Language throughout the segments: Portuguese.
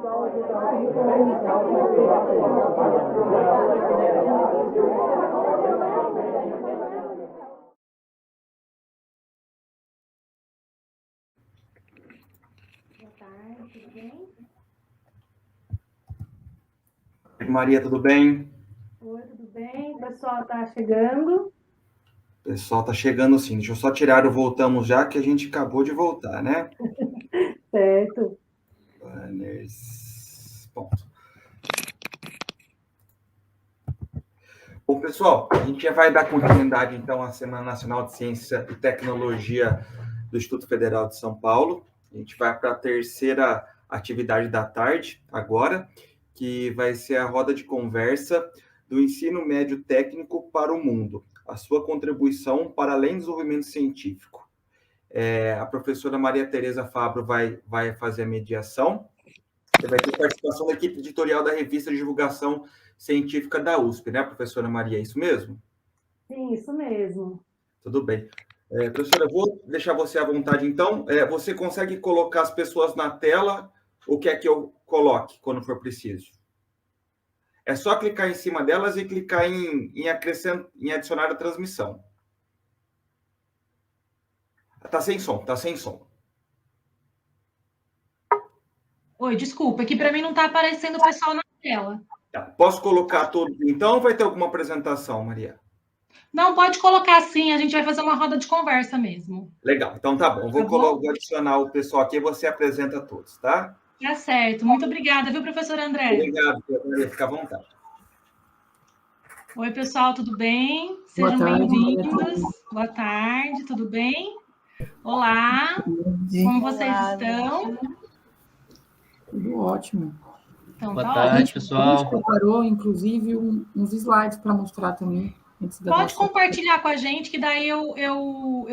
Boa tarde, tudo bem? Maria, tudo bem? Oi, tudo bem? O pessoal está chegando. O pessoal tá chegando sim. Deixa eu só tirar o voltamos já, que a gente acabou de voltar, né? Certo. Banners. Ponto. Bom, pessoal, a gente já vai dar continuidade, então, à Semana Nacional de Ciência e Tecnologia do Instituto Federal de São Paulo. A gente vai para a terceira atividade da tarde, agora, que vai ser a roda de conversa do ensino médio técnico para o mundo, a sua contribuição para além do desenvolvimento científico. A professora Maria Tereza Fabro vai fazer a mediação. Você vai ter participação da equipe editorial da revista de divulgação científica da USP, né, professora Maria? É isso mesmo? Sim, isso mesmo. Tudo bem. Professora, eu vou deixar você à vontade, então. Você consegue colocar as pessoas na tela ou quer que eu coloque quando for preciso? É só clicar em cima delas e clicar em adicionar a transmissão. Tá sem som, tá sem som. Oi, desculpa, aqui para mim não está aparecendo o pessoal na tela. Tá. Posso colocar todos, então, ou vai ter alguma apresentação, Maria? Não, pode colocar sim, a gente vai fazer uma roda de conversa mesmo. Legal, então tá bom. Vou adicionar o pessoal aqui e você apresenta todos, tá? Tá certo, muito obrigada, viu, professor André? Obrigado, Maria, fica à vontade. Oi, pessoal, tudo bem? Sejam bem-vindos. Boa tarde, tudo bem? Olá, como vocês estão? Tudo ótimo. Então, Boa tá tarde, ótimo. pessoal. A gente preparou, inclusive, uns slides para mostrar também. Pode compartilhar com a gente, que daí eu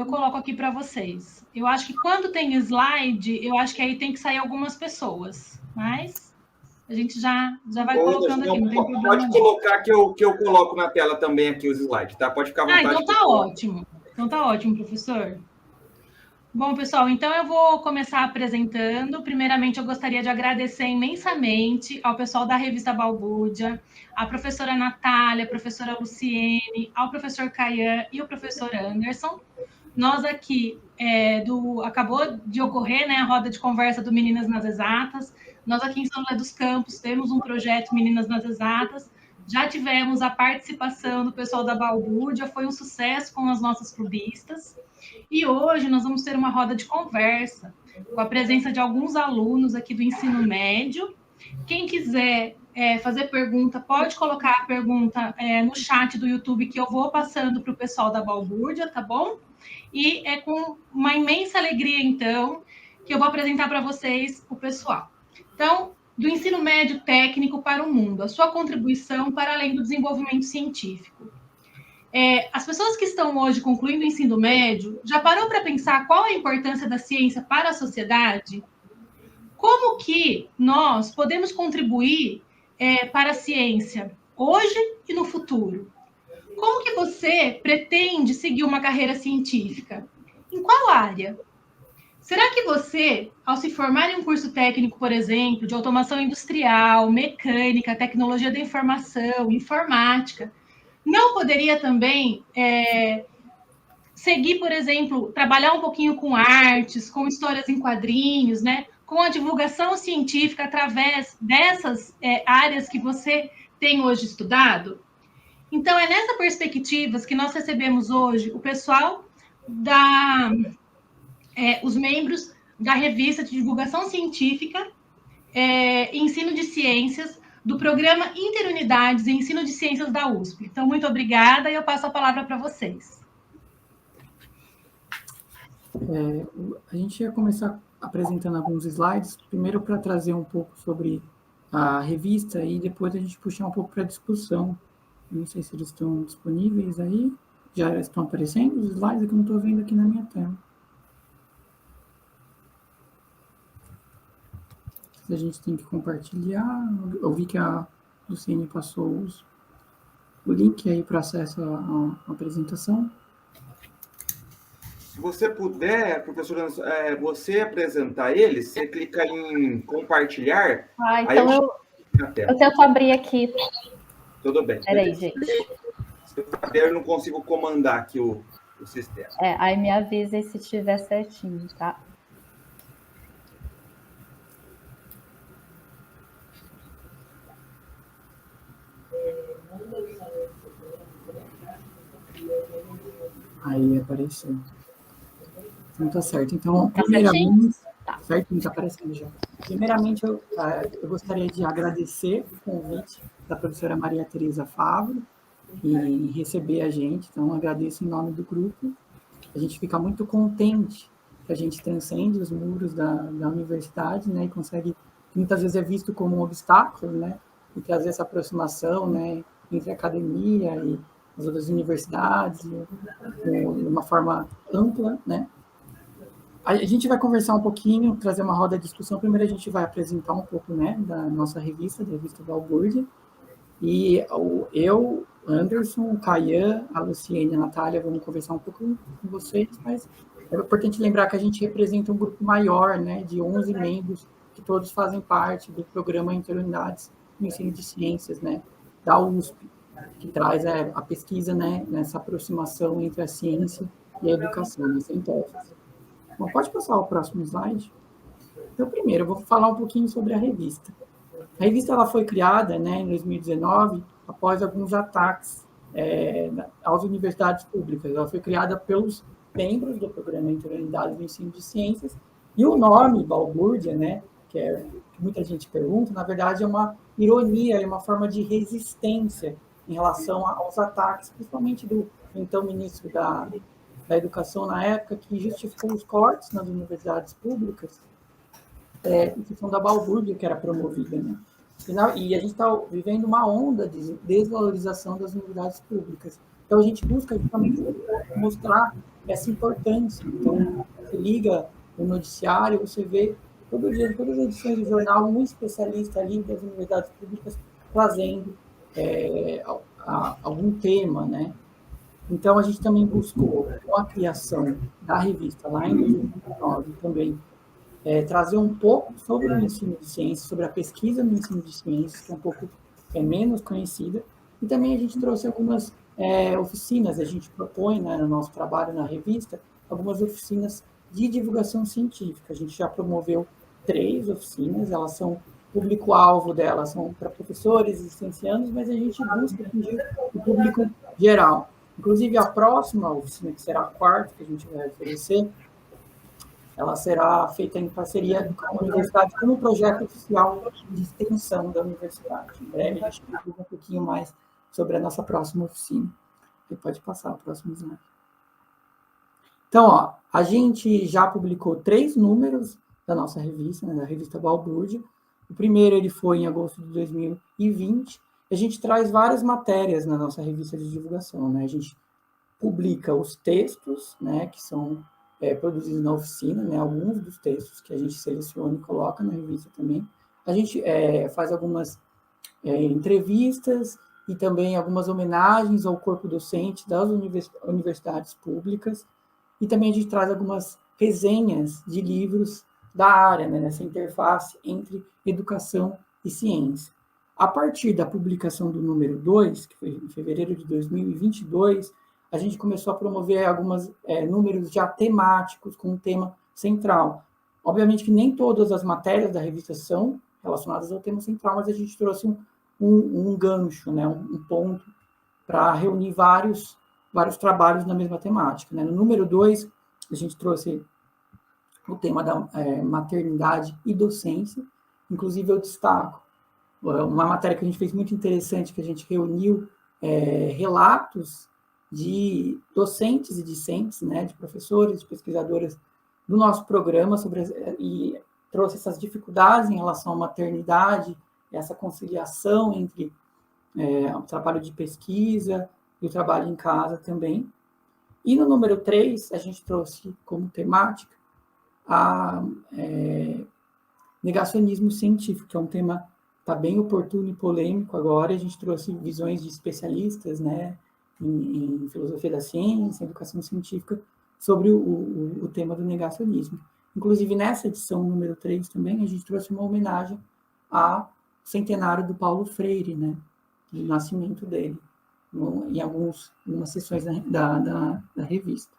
coloco aqui para vocês. Eu acho que quando tem slide, eu acho que aí tem que sair algumas pessoas, mas a gente já vai colocando aqui, não tem problema. Pode colocar que eu coloco na tela também aqui os slides, tá? Pode ficar à vontade. Então tá ótimo. Então tá ótimo, professor. Bom, pessoal, então eu vou começar apresentando. Primeiramente, eu gostaria de agradecer imensamente ao pessoal da revista Balbúrdia, à professora Natália, à professora Luciene, ao professor Caian e ao professor Anderson. Nós aqui, acabou de ocorrer, né, a roda de conversa do Meninas nas Exatas. Nós aqui em São José dos Campos temos um projeto Meninas nas Exatas. Já tivemos a participação do pessoal da Balbúrdia, foi um sucesso com as nossas clubistas. E hoje nós vamos ter uma roda de conversa com a presença de alguns alunos aqui do ensino médio. Quem quiser fazer pergunta, pode colocar a pergunta no chat do YouTube, que eu vou passando para o pessoal da Balbúrdia, tá bom? E é com uma imensa alegria, então, que eu vou apresentar para vocês o pessoal. Então, do ensino médio técnico para o mundo, a sua contribuição para além do desenvolvimento científico. As pessoas que estão hoje concluindo o ensino médio, já parou para pensar qual a importância da ciência para a sociedade? Como que nós podemos contribuir para a ciência hoje e no futuro? Como que você pretende seguir uma carreira científica? Em qual área? Será que você, ao se formar em um curso técnico, por exemplo, de automação industrial, mecânica, tecnologia da informação, informática, não poderia também seguir, por exemplo, trabalhar um pouquinho com artes, com histórias em quadrinhos, né? Com a divulgação científica através dessas áreas que você tem hoje estudado? Então, é nessa perspectiva que nós recebemos hoje o pessoal os membros da revista de divulgação científica e ensino de ciências do Programa Interunidades e Ensino de Ciências da USP. Então, muito obrigada e eu passo a palavra para vocês. A gente ia começar apresentando alguns slides, primeiro para trazer um pouco sobre a revista e depois a gente puxar um pouco para a discussão. Não sei se eles estão disponíveis aí. Já estão aparecendo os slides, é que eu não estou vendo aqui na minha tela. A gente tem que compartilhar. Eu vi que a Luciene passou o link aí para acesso à apresentação. Se você puder, professora, você apresentar eles, você clica em compartilhar. Então eu tento abrir aqui. Tudo bem. Peraí, gente. Se eu não consigo comandar aqui o sistema. Aí me avisa se estiver certinho, tá? Aí apareceu. Então tá certo. Então, Tá primeiramente, tá certinho, tá aparecendo já. Primeiramente, eu gostaria de agradecer o convite da professora Maria Tereza Favro e receber a gente. Então, agradeço em nome do grupo. A gente fica muito contente que a gente transcende os muros da universidade, né, e consegue, muitas vezes é visto como um obstáculo, né, e trazer essa aproximação, né, entre a academia e as outras universidades, de uma forma ampla, né. A gente vai conversar um pouquinho, trazer uma roda de discussão. Primeiro a gente vai apresentar um pouco, né, da nossa revista, da revista Balbúrdia, e eu, Anderson, o Caian, a Luciene e a Natália vamos conversar um pouco com vocês, mas é importante lembrar que a gente representa um grupo maior, né, de 11 membros, que todos fazem parte do programa Interunidades no Ensino de Ciências, né, da USP, que traz a pesquisa, né, nessa aproximação entre a ciência e a educação, nessa sintéese. Bom, pode passar o próximo slide? Então, primeiro, eu vou falar um pouquinho sobre a revista. A revista ela foi criada, né, em 2019, após alguns ataques às universidades públicas. Ela foi criada pelos membros do Programa Interunidades do Ensino de Ciências, e o nome Balbúrdia, né, que muita gente pergunta, na verdade é uma ironia, é uma forma de resistência em relação aos ataques, principalmente do então ministro da Educação na época, que justificou os cortes nas universidades públicas, em função da balbúrdia que era promovida, né? E a gente está vivendo uma onda de desvalorização das universidades públicas. Então, a gente busca justamente mostrar essa importância. Então, você liga o noticiário, você vê todo dia, em todas as edições do jornal, um especialista ali das universidades públicas trazendo algum tema, né? Então, a gente também buscou, com a criação da revista lá em 2019, também trazer um pouco sobre o ensino de ciências, sobre a pesquisa no ensino de ciências, que é um pouco menos conhecida, e também a gente trouxe algumas oficinas, a gente propõe, né, no nosso trabalho na revista, algumas oficinas de divulgação científica. A gente já promoveu 3 oficinas, elas são, público-alvo delas são para professores e licenciados, mas a gente busca atingir o público geral. Inclusive, a próxima oficina, que será a 4ª que a gente vai oferecer, ela será feita em parceria com a universidade, como um projeto oficial de extensão da universidade. Em breve, a gente vai falar um pouquinho mais sobre a nossa próxima oficina. Você pode passar o próximo slide. Então, ó, a gente já publicou 3 números da nossa revista, né, da revista Balbúrdia. O primeiro ele foi em agosto de 2020. A gente traz várias matérias na nossa revista de divulgação, né? A gente publica os textos, né, que são produzidos na oficina, né, alguns dos textos que a gente seleciona e coloca na revista também. A gente faz algumas entrevistas e também algumas homenagens ao corpo docente das universidades públicas, e também a gente traz algumas resenhas de livros da área, né, nessa interface entre educação e ciência. A partir da publicação do número 2, que foi em fevereiro de 2022, a gente começou a promover alguns números já temáticos, com um tema central. Obviamente que nem todas as matérias da revista são relacionadas ao tema central, mas a gente trouxe um gancho, né, um ponto, para reunir vários trabalhos na mesma temática, né? No número 2, a gente trouxe o tema da maternidade e docência. Inclusive, eu destaco uma matéria que a gente fez muito interessante, que a gente reuniu relatos de docentes e discentes, né, de professores, de pesquisadoras do nosso programa, e trouxe essas dificuldades em relação à maternidade, essa conciliação entre o trabalho de pesquisa e o trabalho em casa também. E no número 3, a gente trouxe como temática negacionismo científico, que é um tema que está bem oportuno e polêmico agora. A gente trouxe visões de especialistas, né, em filosofia da ciência, educação científica, sobre o tema do negacionismo. Inclusive, nessa edição número 3 também, a gente trouxe uma homenagem ao centenário do Paulo Freire, né? Do nascimento dele, em algumas sessões da revista.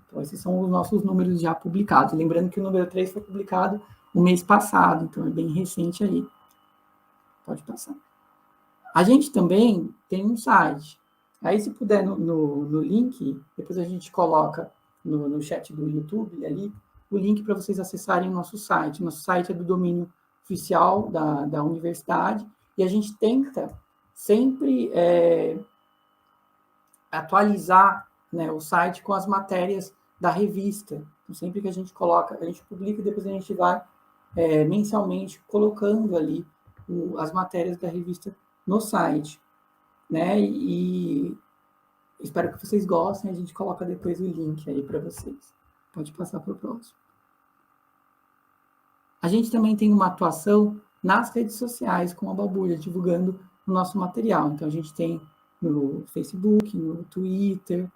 Então, esses são os nossos números já publicados. Lembrando que o número 3 foi publicado o mês passado, então é bem recente aí. Pode passar. A gente também tem um site. Aí, se puder, no link, depois a gente coloca no chat do YouTube ali, o link para vocês acessarem o nosso site. Nosso site é do domínio oficial da universidade, e a gente tenta sempre atualizar, né, o site com as matérias da revista. Então, sempre que a gente coloca, a gente publica e depois a gente vai mensalmente colocando ali as matérias da revista no site, né? E espero que vocês gostem. A gente coloca depois o link aí para vocês. Pode passar para o próximo. A gente também tem uma atuação nas redes sociais com a Balbúrdia, divulgando o nosso material. Então, a gente tem no Facebook, no Twitter,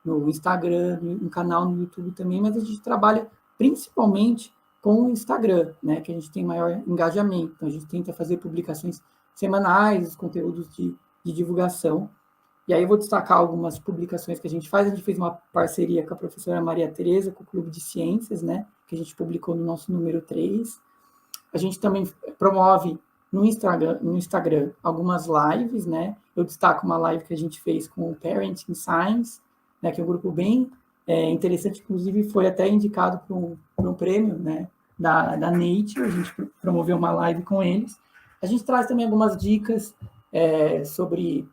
no Instagram, um canal no YouTube também, mas a gente trabalha principalmente com o Instagram, né, que a gente tem maior engajamento. Então, a gente tenta fazer publicações semanais, os conteúdos de divulgação. E aí eu vou destacar algumas publicações que a gente faz. A gente fez uma parceria com a professora Maria Tereza, com o Clube de Ciências, né, que a gente publicou no nosso número 3. A gente também promove no Instagram algumas lives, né? Eu destaco uma live que a gente fez com o Parenting Science, né, que é um grupo bem interessante, inclusive foi até indicado para um prêmio, né, da Nature. A gente promoveu uma live com eles. A gente traz também algumas dicas sobre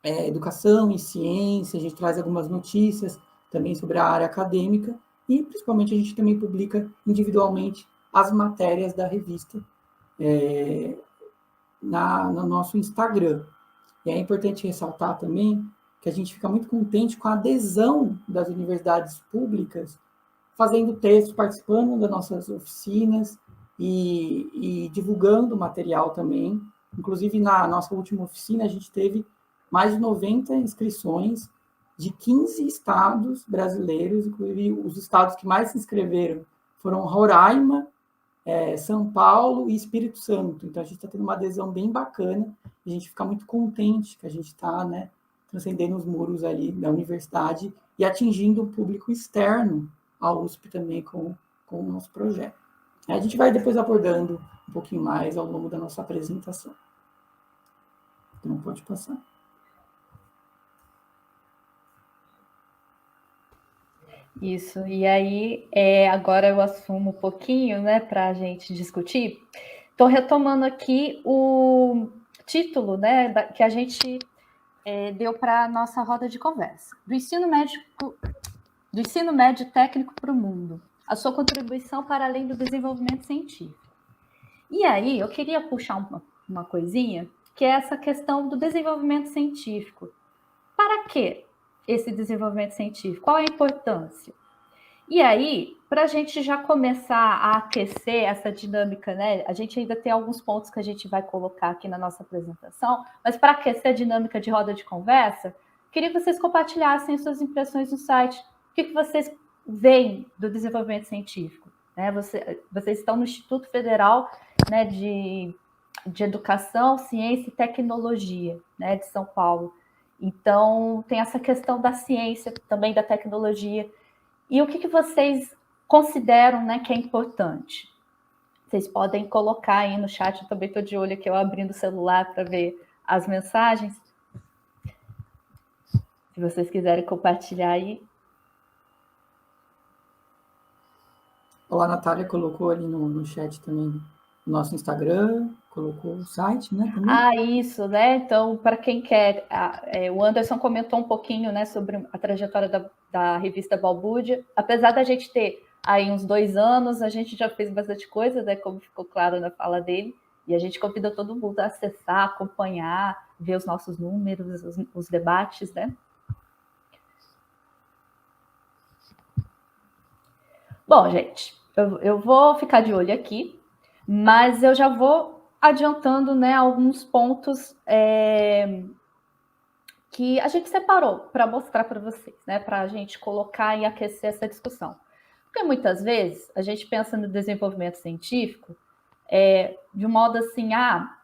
educação e ciência, a gente traz algumas notícias também sobre a área acadêmica e, principalmente, a gente também publica individualmente as matérias da revista no nosso Instagram. E é importante ressaltar também que a gente fica muito contente com a adesão das universidades públicas, fazendo textos, participando das nossas oficinas e divulgando material também. Inclusive, na nossa última oficina, a gente teve mais de 90 inscrições de 15 estados brasileiros, inclusive os estados que mais se inscreveram foram Roraima, São Paulo e Espírito Santo. Então, a gente está tendo uma adesão bem bacana, e a gente fica muito contente que a gente está, né, transcendendo os muros ali da universidade e atingindo o público externo à USP também com o nosso projeto. A gente vai depois abordando um pouquinho mais ao longo da nossa apresentação. Então, pode passar. Isso, e aí agora eu assumo um pouquinho, né, para a gente discutir. Estou retomando aqui o título, né, que a gente deu para a nossa roda de conversa. Do ensino médio técnico para o mundo, a sua contribuição para além do desenvolvimento científico. E aí eu queria puxar uma coisinha, que é essa questão do desenvolvimento científico. Para quê? Esse desenvolvimento científico? Qual é a importância? E aí, para a gente já começar a aquecer essa dinâmica, né? A gente ainda tem alguns pontos que a gente vai colocar aqui na nossa apresentação, mas para aquecer a dinâmica de roda de conversa, queria que vocês compartilhassem as suas impressões no site. O que vocês veem do desenvolvimento científico? Né? Vocês estão no Instituto Federal, né, de Educação, Ciência e Tecnologia, né, de São Paulo. Então, tem essa questão da ciência, também da tecnologia. E o que vocês consideram, né, que é importante? Vocês podem colocar aí no chat, eu também estou de olho aqui, eu abrindo o celular para ver as mensagens. Se vocês quiserem compartilhar aí. Olá, a Natália colocou ali no chat também o nosso Instagram, colocou o site, né? Também. Ah, isso, né? Então, para quem quer, o Anderson comentou um pouquinho, né, sobre a trajetória da revista Balbúrdia. Apesar da gente ter aí uns 2 anos, a gente já fez bastante coisa, né, como ficou claro na fala dele, e a gente convida todo mundo a acessar, acompanhar, ver os nossos números, os debates, né? Bom, gente, eu vou ficar de olho aqui, mas eu já vou adiantando, né, alguns pontos que a gente separou para mostrar para vocês, né? Para a gente colocar e aquecer essa discussão. Porque muitas vezes a gente pensa no desenvolvimento científico de um modo assim,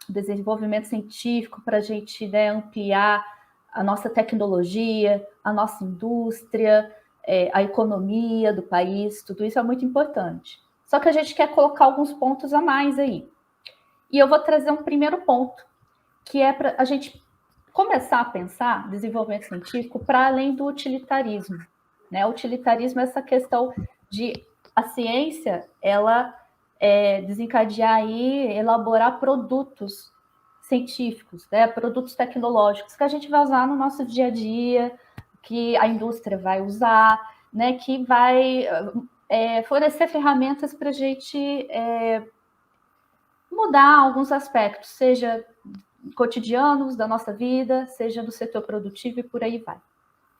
desenvolvimento científico para a gente, né, ampliar a nossa tecnologia, a nossa indústria, a economia do país, tudo isso é muito importante. Só que a gente quer colocar alguns pontos a mais aí. E eu vou trazer um primeiro ponto, que é para a gente começar a pensar desenvolvimento científico para além do utilitarismo, né? O utilitarismo é essa questão de a ciência, ela desencadear aí, elaborar produtos científicos, né? Produtos tecnológicos que a gente vai usar no nosso dia a dia, que a indústria vai usar, né? Que vai fornecer ferramentas para a gente mudar alguns aspectos, seja cotidianos da nossa vida, seja do setor produtivo e por aí vai.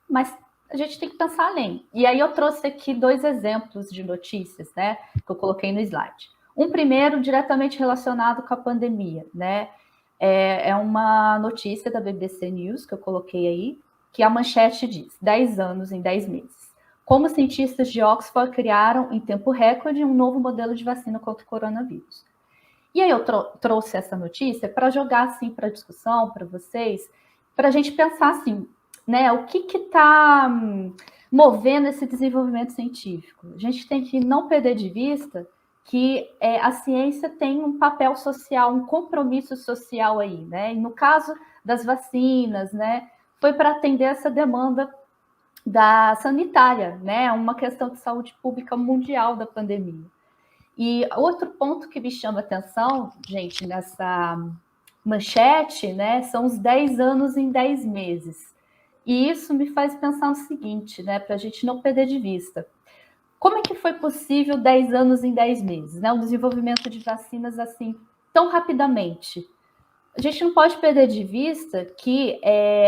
Mas a gente tem que pensar além. E aí eu trouxe aqui 2 exemplos de notícias, né, que eu coloquei no slide. Um primeiro diretamente relacionado com a pandemia, né? É uma notícia da BBC News que eu coloquei aí, que a manchete diz: 10 anos em 10 meses. Como cientistas de Oxford criaram em tempo recorde um novo modelo de vacina contra o coronavírus. E aí eu trouxe essa notícia para jogar assim para a discussão, para vocês, para a gente pensar assim, né, o que está movendo esse desenvolvimento científico? A gente tem que não perder de vista que a ciência tem um papel social, um compromisso social aí, né? E no caso das vacinas, né, foi para atender essa demanda da sanitária, né? Uma questão de saúde pública mundial da pandemia. E outro ponto que me chama atenção, gente, nessa manchete, né, são os 10 anos em 10 meses. E isso me faz pensar no seguinte, né, para a gente não perder de vista. Como é que foi possível 10 anos em 10 meses, né, o desenvolvimento de vacinas assim, tão rapidamente? A gente não pode perder de vista que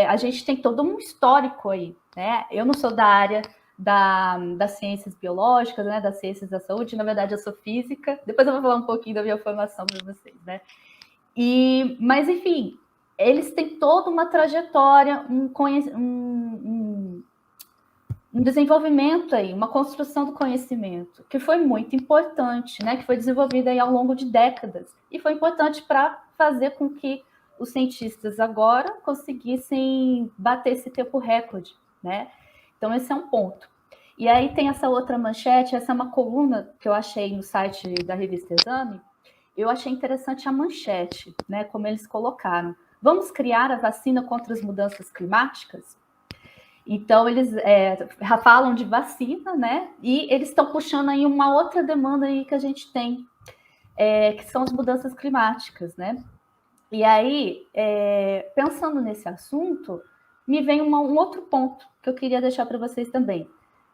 a gente tem todo um histórico aí, né? Eu não sou da área das ciências biológicas, né, das ciências da saúde, na verdade eu sou física, depois eu vou falar um pouquinho da minha formação para vocês, né? Mas, enfim, eles têm toda uma trajetória, um desenvolvimento aí, uma construção do conhecimento, que foi muito importante, né, que foi desenvolvida aí ao longo de décadas, e foi importante para fazer com que os cientistas agora conseguissem bater esse tempo recorde, né? Então, esse é um ponto. E aí tem essa outra manchete, essa é uma coluna que eu achei no site da revista Exame. Eu achei interessante a manchete, né, como eles colocaram. Vamos criar a vacina contra as mudanças climáticas? Então, eles falam de vacina, né, e eles estão puxando aí uma outra demanda aí que a gente tem, que são as mudanças climáticas, né? E aí, pensando nesse assunto, me vem um outro ponto que eu queria deixar para vocês também,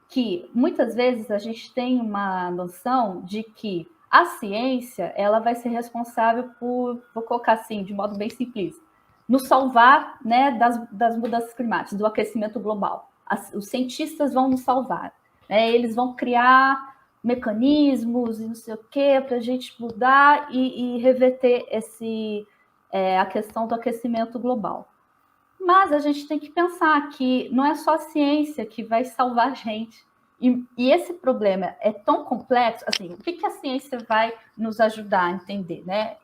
que muitas vezes a gente tem uma noção de que a ciência ela vai ser responsável por, vou colocar assim, de modo bem simples, nos salvar, né, das mudanças climáticas, do aquecimento global. Os cientistas vão nos salvar, né? Eles vão criar mecanismos e não sei o quê para a gente mudar e reverter a questão do aquecimento global. Mas a gente tem que pensar que não é só a ciência que vai salvar a gente. E esse problema é tão complexo, assim, o que a ciência vai nos ajudar a entender, né?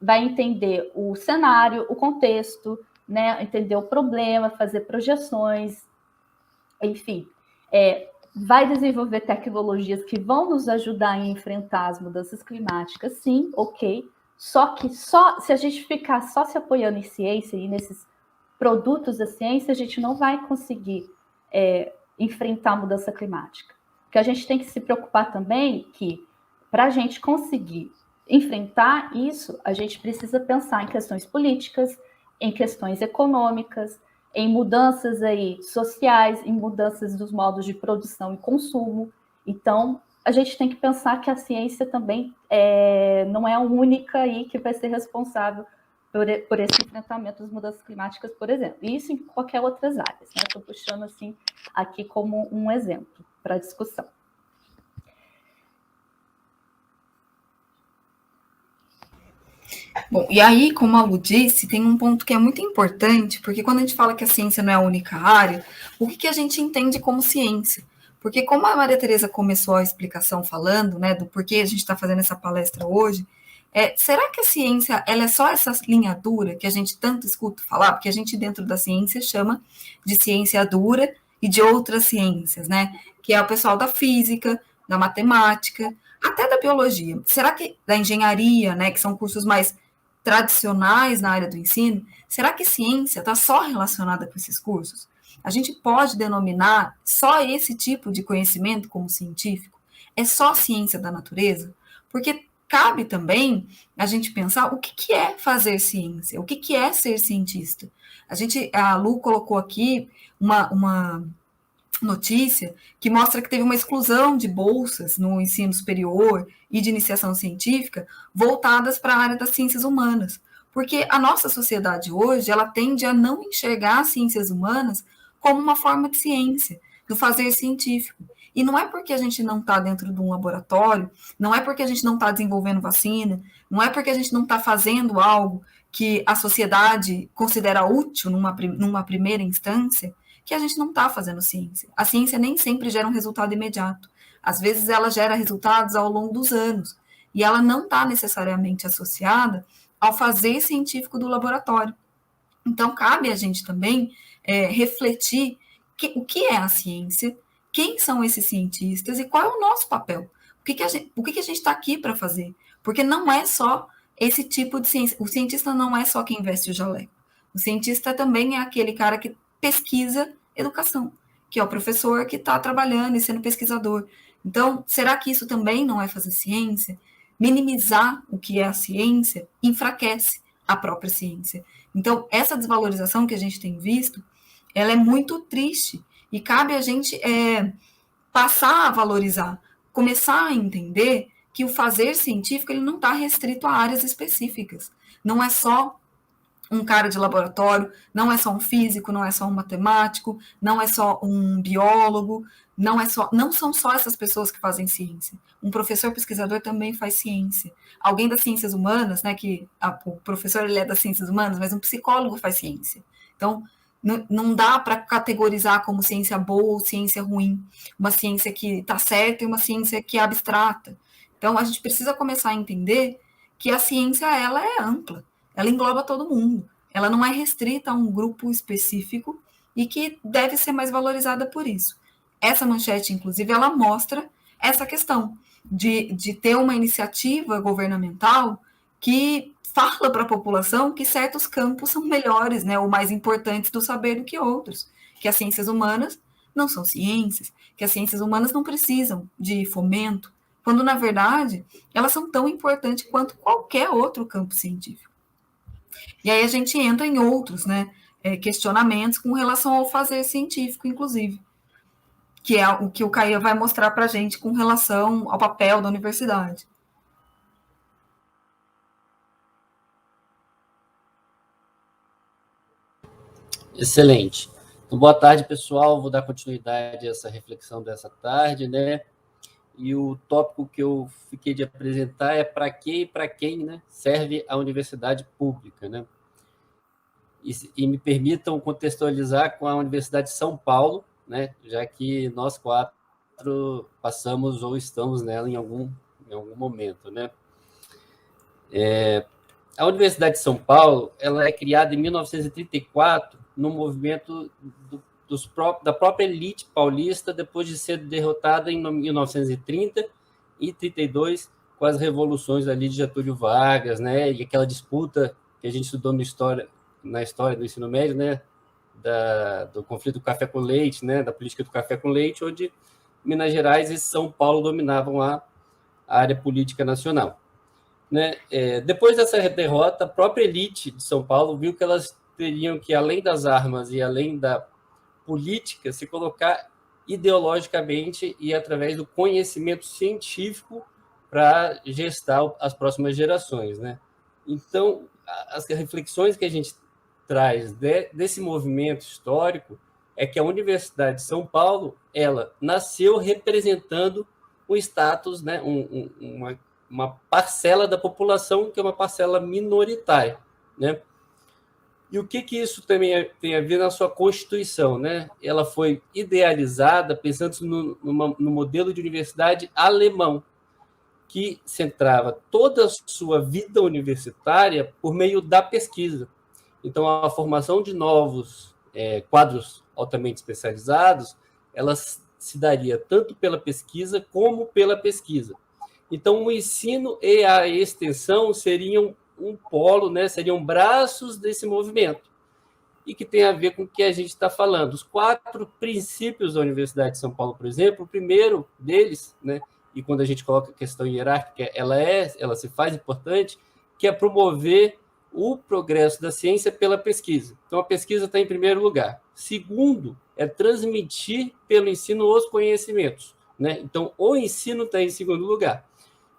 Vai entender o cenário, o contexto, né? Entender o problema, fazer projeções, enfim. Vai desenvolver tecnologias que vão nos ajudar a enfrentar as mudanças climáticas, sim, ok. Só que se a gente ficar só se apoiando em ciência e nesses produtos da ciência, a gente não vai conseguir enfrentar a mudança climática. Porque a gente tem que se preocupar também que, para a gente conseguir enfrentar isso, a gente precisa pensar em questões políticas, em questões econômicas, em mudanças aí sociais, em mudanças dos modos de produção e consumo. Então, a gente tem que pensar que a ciência também não é a única aí que vai ser responsável por esse enfrentamento das mudanças climáticas, por exemplo. E isso em qualquer outras áreas, né? Estou puxando assim aqui como um exemplo para a discussão. Bom, e aí, como a Lu disse, tem um ponto que é muito importante, porque quando a gente fala que a ciência não é a única área, o que a gente entende como ciência? Porque como a Maria Tereza começou a explicação falando, né, do porquê a gente está fazendo essa palestra hoje, será que a ciência ela é só essa linha dura que a gente tanto escuta falar? Porque a gente dentro da ciência chama de ciência dura e de outras ciências, né? Que é o pessoal da física, da matemática, até da biologia. Será que da engenharia, né, que são cursos mais tradicionais na área do ensino, será que ciência está só relacionada com esses cursos? A gente pode denominar só esse tipo de conhecimento como científico? É só ciência da natureza? Porque cabe também a gente pensar o que é fazer ciência, o que é ser cientista. A Lu colocou aqui uma notícia que mostra que teve uma exclusão de bolsas no ensino superior e de iniciação científica voltadas para a área das ciências humanas, porque a nossa sociedade hoje ela tende a não enxergar as ciências humanas como uma forma de ciência, do fazer científico. E não é porque a gente não está dentro de um laboratório, não é porque a gente não está desenvolvendo vacina, não é porque a gente não está fazendo algo que a sociedade considera útil numa primeira instância, que a gente não está fazendo ciência. A ciência nem sempre gera um resultado imediato. Às vezes ela gera resultados ao longo dos anos. E ela não está necessariamente associada ao fazer científico do laboratório. Então, cabe a gente também refletir o que é a ciência, quem são esses cientistas e qual é o nosso papel. O que a gente está aqui para fazer? Porque não é só esse tipo de ciência. O cientista não é só quem veste o jaleco. O cientista também é aquele cara que pesquisa educação, que é o professor que está trabalhando e sendo pesquisador. Então, será que isso também não é fazer ciência? Minimizar o que é a ciência enfraquece a própria ciência. Então, essa desvalorização que a gente tem visto, ela é muito triste e cabe a gente passar a valorizar, começar a entender que o fazer científico ele não está restrito a áreas específicas. Não é só um cara de laboratório, não é só um físico, não é só um matemático, não é só um biólogo, não são só essas pessoas que fazem ciência. Um professor pesquisador também faz ciência. Alguém das ciências humanas, né, o professor ele é das ciências humanas, mas um psicólogo faz ciência. Então, não dá para categorizar como ciência boa ou ciência ruim, uma ciência que está certa e uma ciência que é abstrata. Então, a gente precisa começar a entender que a ciência ela é ampla. Ela engloba todo mundo. Ela não é restrita a um grupo específico e que deve ser mais valorizada por isso. Essa manchete, inclusive, ela mostra essa questão de ter uma iniciativa governamental que fala para a população que certos campos são melhores, né, ou mais importantes do saber do que outros, que as ciências humanas não são ciências, que as ciências humanas não precisam de fomento, quando, na verdade, elas são tão importantes quanto qualquer outro campo científico. E aí a gente entra em outros, né, questionamentos com relação ao fazer científico, inclusive, que é o que o Caia vai mostrar para a gente com relação ao papel da universidade. Excelente. Então, boa tarde, pessoal. Vou dar continuidade a essa reflexão dessa tarde, né? E o tópico que eu fiquei de apresentar é para que e para quem, né, serve a universidade pública, né? E me permitam contextualizar com a Universidade de São Paulo, né, já que nós quatro passamos ou estamos nela em algum momento, né? A Universidade de São Paulo ela é criada em 1934 no movimento da própria elite paulista, depois de ser derrotada em 1930 e 32 com as revoluções ali de Getúlio Vargas, né, e aquela disputa que a gente estudou na história do ensino médio, né, do conflito do café com leite, né, da política do café com leite, onde Minas Gerais e São Paulo dominavam a área política nacional. Né? Depois dessa derrota, a própria elite de São Paulo viu que elas teriam que, além das armas e além da política, se colocar ideologicamente e através do conhecimento científico para gestar as próximas gerações, né? Então, as reflexões que a gente traz desse movimento histórico é que a Universidade de São Paulo ela nasceu representando um status, né, uma parcela da população que é uma parcela minoritária, né? E o que isso também tem a ver na sua Constituição, né? Ela foi idealizada pensando no modelo de universidade alemão, que centrava toda a sua vida universitária por meio da pesquisa. Então, a formação de novos quadros altamente especializados, ela se daria tanto pela pesquisa como pela pesquisa. Então, o ensino e a extensão seriam um polo, né, seriam braços desse movimento, e que tem a ver com o que a gente está falando. Os 4 princípios da Universidade de São Paulo, por exemplo, o primeiro deles, né, e quando a gente coloca a questão hierárquica, ela se faz importante, que é promover o progresso da ciência pela pesquisa. Então, a pesquisa está em primeiro lugar. Segundo, é transmitir pelo ensino os conhecimentos, né? Então, o ensino está em segundo lugar.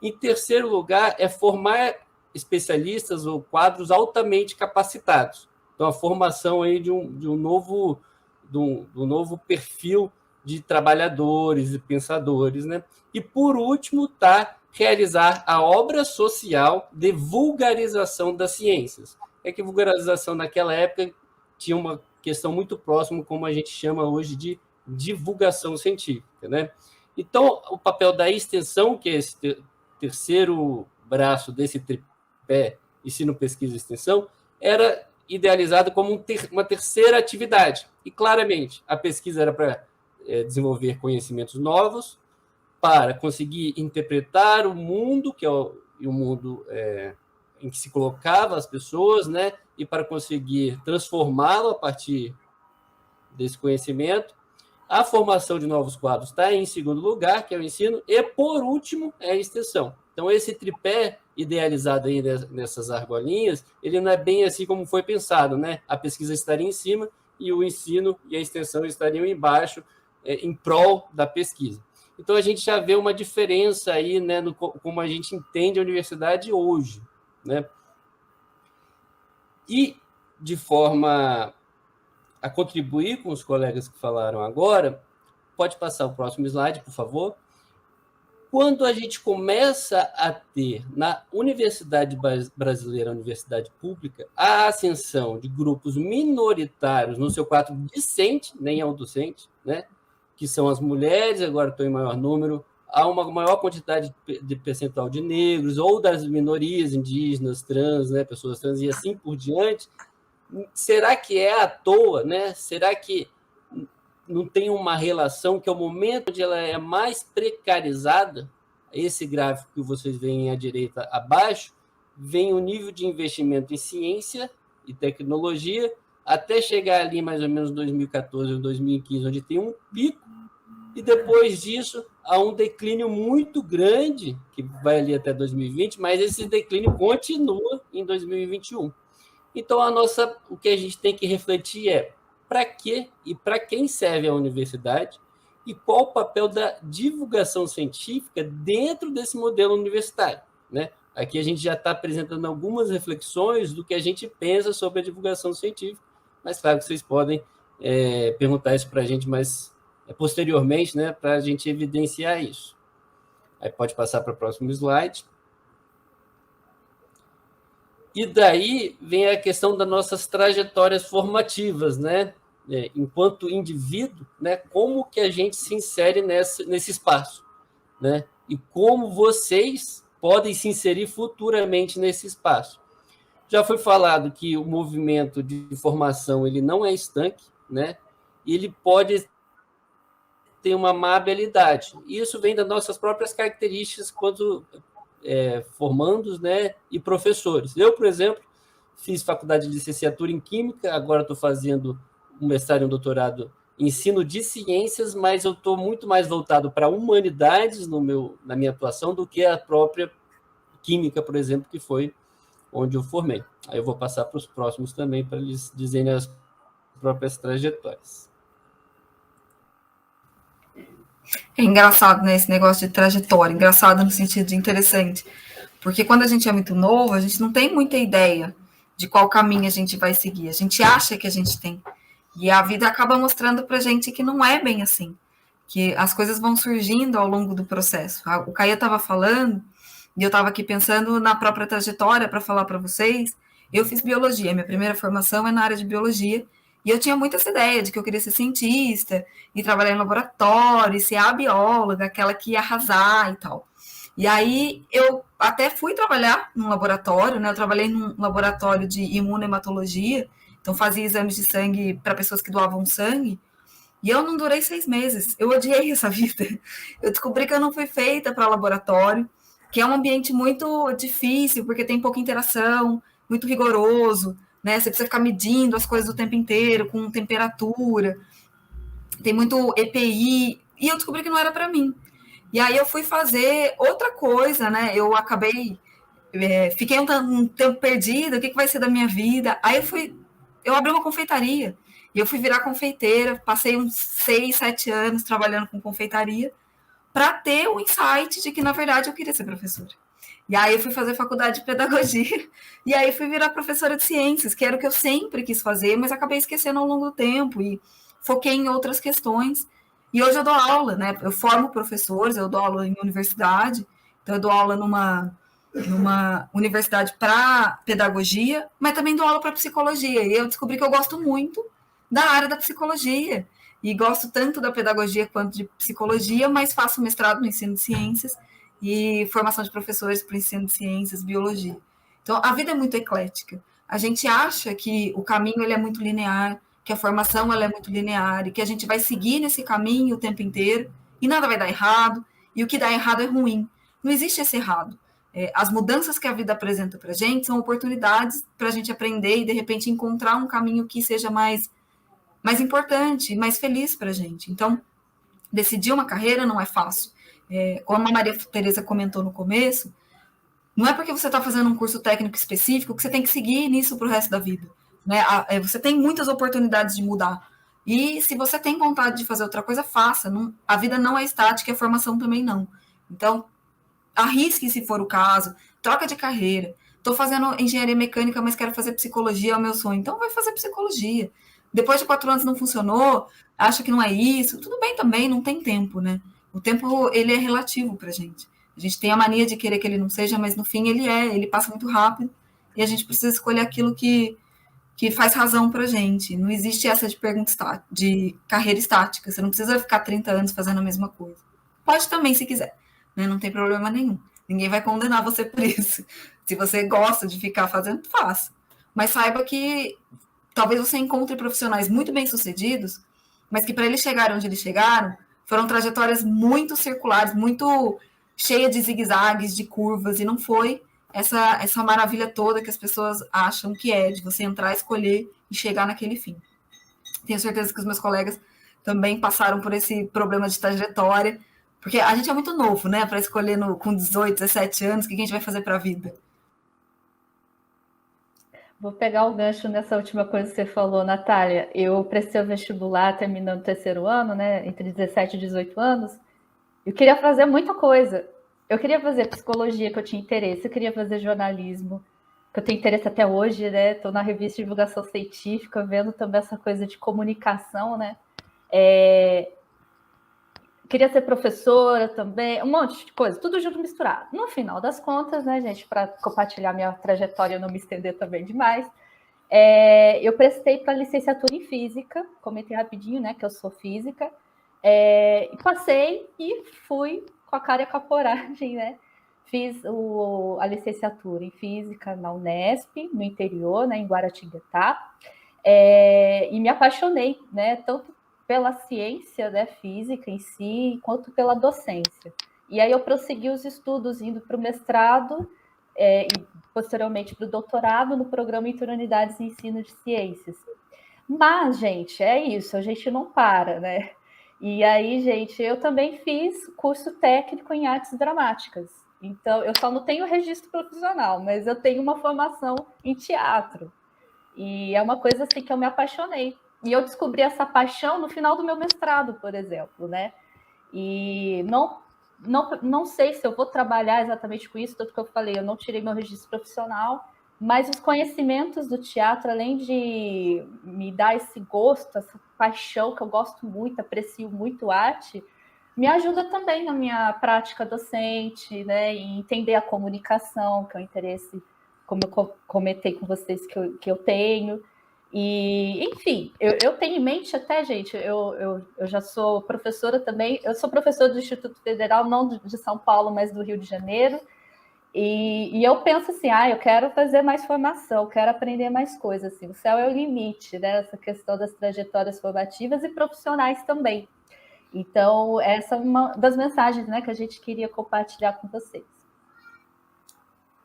Em terceiro lugar, é formar especialistas ou quadros altamente capacitados. Então, a formação aí de um novo perfil de trabalhadores e pensadores, né? E, por último, realizar a obra social de vulgarização das ciências. É que vulgarização naquela época tinha uma questão muito próxima, como a gente chama hoje de divulgação científica, né? Então, o papel da extensão, que é esse terceiro braço desse tripé, ensino, pesquisa e extensão, era idealizado como uma terceira atividade. E, claramente, a pesquisa era para desenvolver conhecimentos novos, para conseguir interpretar o mundo, que é o mundo em que se colocava as pessoas, né? E para conseguir transformá-lo a partir desse conhecimento. A formação de novos quadros está em segundo lugar, que é o ensino, e, por último, é a extensão. Então, esse tripé idealizado aí nessas argolinhas, ele não é bem assim como foi pensado, né? A pesquisa estaria em cima e o ensino e a extensão estariam embaixo, em prol da pesquisa. Então, a gente já vê uma diferença aí, né, no como a gente entende a universidade hoje, né? E, de forma a contribuir com os colegas que falaram agora, pode passar o próximo slide, por favor. Quando a gente começa a ter na universidade brasileira, a universidade pública, a ascensão de grupos minoritários no seu quadro discente, nem é o docente, né? Que são as mulheres, agora estão em maior número, há uma maior quantidade de percentual de negros ou das minorias indígenas, trans, né, pessoas trans e assim por diante. Será que é à toa, né? Será que não tem uma relação que é o momento onde ela é mais precarizada? Esse gráfico que vocês veem à direita abaixo, vem o nível de investimento em ciência e tecnologia, até chegar ali mais ou menos 2014 ou 2015, onde tem um pico, e depois disso há um declínio muito grande, que vai ali até 2020, mas esse declínio continua em 2021. Então, o que a gente tem que refletir é para quê e para quem serve a universidade e qual o papel da divulgação científica dentro desse modelo universitário, né? Aqui a gente já está apresentando algumas reflexões do que a gente pensa sobre a divulgação científica, mas claro que vocês podem perguntar isso para a gente mais posteriormente, né, para a gente evidenciar isso. Aí pode passar para o próximo slide. E daí vem a questão das nossas trajetórias formativas, né? Enquanto indivíduo, né? Como que a gente se insere nesse espaço, né? E como vocês podem se inserir futuramente nesse espaço. Já foi falado que o movimento de formação ele não é estanque, né? E ele pode ter uma má habilidade. Isso vem das nossas próprias características quando formandos, né, e professores. Eu, por exemplo, fiz faculdade de licenciatura em Química, agora estou fazendo um mestrado e um doutorado em ensino de ciências, mas eu estou muito mais voltado para humanidades na minha atuação do que a própria Química, por exemplo, que foi onde eu formei. Aí eu vou passar para os próximos também, para eles dizerem as próprias trajetórias. É engraçado, né, esse negócio de trajetória, engraçado no sentido de interessante, porque quando a gente é muito novo, a gente não tem muita ideia de qual caminho a gente vai seguir, a gente acha que a gente tem, e a vida acaba mostrando pra gente que não é bem assim, que as coisas vão surgindo ao longo do processo. O Caio estava falando e eu estava aqui pensando na própria trajetória para falar para vocês. Eu fiz biologia, minha primeira formação é na área de biologia, e eu tinha muito essa ideia de que eu queria ser cientista, e trabalhar em laboratório, e ser a bióloga, aquela que ia arrasar e tal. E aí eu até fui trabalhar num laboratório, né? Eu trabalhei num laboratório de imunohematologia, então fazia exames de sangue para pessoas que doavam sangue, e eu não durei 6 meses. Eu odiei essa vida. Eu descobri que eu não fui feita para laboratório, que é um ambiente muito difícil, porque tem pouca interação, muito rigoroso, né? Você precisa ficar medindo as coisas o tempo inteiro, com temperatura, tem muito EPI, e eu descobri que não era para mim. E aí eu fui fazer outra coisa, né? Eu acabei, fiquei um tempo perdida, o que vai ser da minha vida? Aí eu abri uma confeitaria, e eu fui virar confeiteira, passei uns 6, 7 anos trabalhando com confeitaria, para ter o insight de que, na verdade, eu queria ser professora. E aí eu fui fazer faculdade de pedagogia, e aí fui virar professora de ciências, que era o que eu sempre quis fazer, mas acabei esquecendo ao longo do tempo, e foquei em outras questões. E hoje eu dou aula, né? Eu formo professores, eu dou aula em universidade, então eu dou aula numa universidade para pedagogia, mas também dou aula para psicologia, e eu descobri que eu gosto muito da área da psicologia, e gosto tanto da pedagogia quanto de psicologia, mas faço mestrado no ensino de ciências e formação de professores para o ensino de ciências, biologia. Então, a vida é muito eclética. A gente acha que o caminho ele é muito linear, que a formação ela é muito linear, e que a gente vai seguir nesse caminho o tempo inteiro, e nada vai dar errado, e o que dá errado é ruim. Não existe esse errado. As mudanças que a vida apresenta para a gente são oportunidades para a gente aprender e, de repente, encontrar um caminho que seja mais importante, mais feliz para a gente. Então, decidir uma carreira não é fácil. Como a Maria Tereza comentou no começo, não é porque você está fazendo um curso técnico específico que você tem que seguir nisso para o resto da vida. Né? Você tem muitas oportunidades de mudar. E se você tem vontade de fazer outra coisa, faça. A vida não é estática e a formação também não. Então, arrisque se for o caso, troca de carreira. Estou fazendo engenharia mecânica, mas quero fazer psicologia, é o meu sonho. Então, vai fazer psicologia. Depois de 4 anos não funcionou, acha que não é isso, tudo bem também, não tem tempo, né? O tempo, ele é relativo pra gente. A gente tem a mania de querer que ele não seja, mas no fim ele passa muito rápido, e a gente precisa escolher aquilo que faz razão pra gente. Não existe essa de pergunta de carreira estática, você não precisa ficar 30 anos fazendo a mesma coisa. Pode também, se quiser, né? Não tem problema nenhum. Ninguém vai condenar você por isso. Se você gosta de ficar fazendo, faça. Mas saiba que talvez você encontre profissionais muito bem-sucedidos, mas que para eles chegarem onde eles chegaram, foram trajetórias muito circulares, muito cheias de zigue-zagues, de curvas, e não foi essa maravilha toda que as pessoas acham que é, de você entrar, escolher e chegar naquele fim. Tenho certeza que os meus colegas também passaram por esse problema de trajetória, porque a gente é muito novo, né, para escolher com 18, 17 anos, o que a gente vai fazer para a vida. Vou pegar o gancho nessa última coisa que você falou, Natália. Eu prestei o vestibular terminando o 3º ano, né? Entre 17 e 18 anos. Eu queria fazer muita coisa. Eu queria fazer psicologia, que eu tinha interesse. Eu queria fazer jornalismo, que eu tenho interesse até hoje, né? Estou na revista de divulgação científica, vendo também essa coisa de comunicação, né? Queria ser professora também, um monte de coisa, tudo junto misturado. No final das contas, né, gente, para compartilhar minha trajetória e não me estender também demais, eu prestei para licenciatura em física, comentei rapidinho, né, que eu sou física, e passei e fui com a cara e com a coragem, né? Fiz a licenciatura em física na Unesp, no interior, né, em Guaratinguetá, e me apaixonei, né, tanto pela ciência, né, física em si, quanto pela docência. E aí eu prossegui os estudos, indo para o mestrado e posteriormente para o doutorado no programa Interunidades em Ensino de Ciências. Mas, gente, é isso, a gente não para, né? E aí, gente, eu também fiz curso técnico em artes dramáticas. Então, eu só não tenho registro profissional, mas eu tenho uma formação em teatro. E é uma coisa assim que eu me apaixonei. E eu descobri essa paixão no final do meu mestrado, por exemplo, né? E não sei se eu vou trabalhar exatamente com isso, tanto que eu falei, eu não tirei meu registro profissional, mas os conhecimentos do teatro, além de me dar esse gosto, essa paixão que eu gosto muito, aprecio muito arte, me ajuda também na minha prática docente, né? E entender a comunicação, que é um interesse, como eu comentei com vocês, que eu tenho. E, enfim, eu tenho em mente até, gente, eu já sou professora também, eu sou professora do Instituto Federal, não de São Paulo, mas do Rio de Janeiro, e eu penso assim, eu quero fazer mais formação, quero aprender mais coisas, assim, o céu é o limite, né, essa questão das trajetórias formativas e profissionais também. Então, essa é uma das mensagens, né, que a gente queria compartilhar com vocês.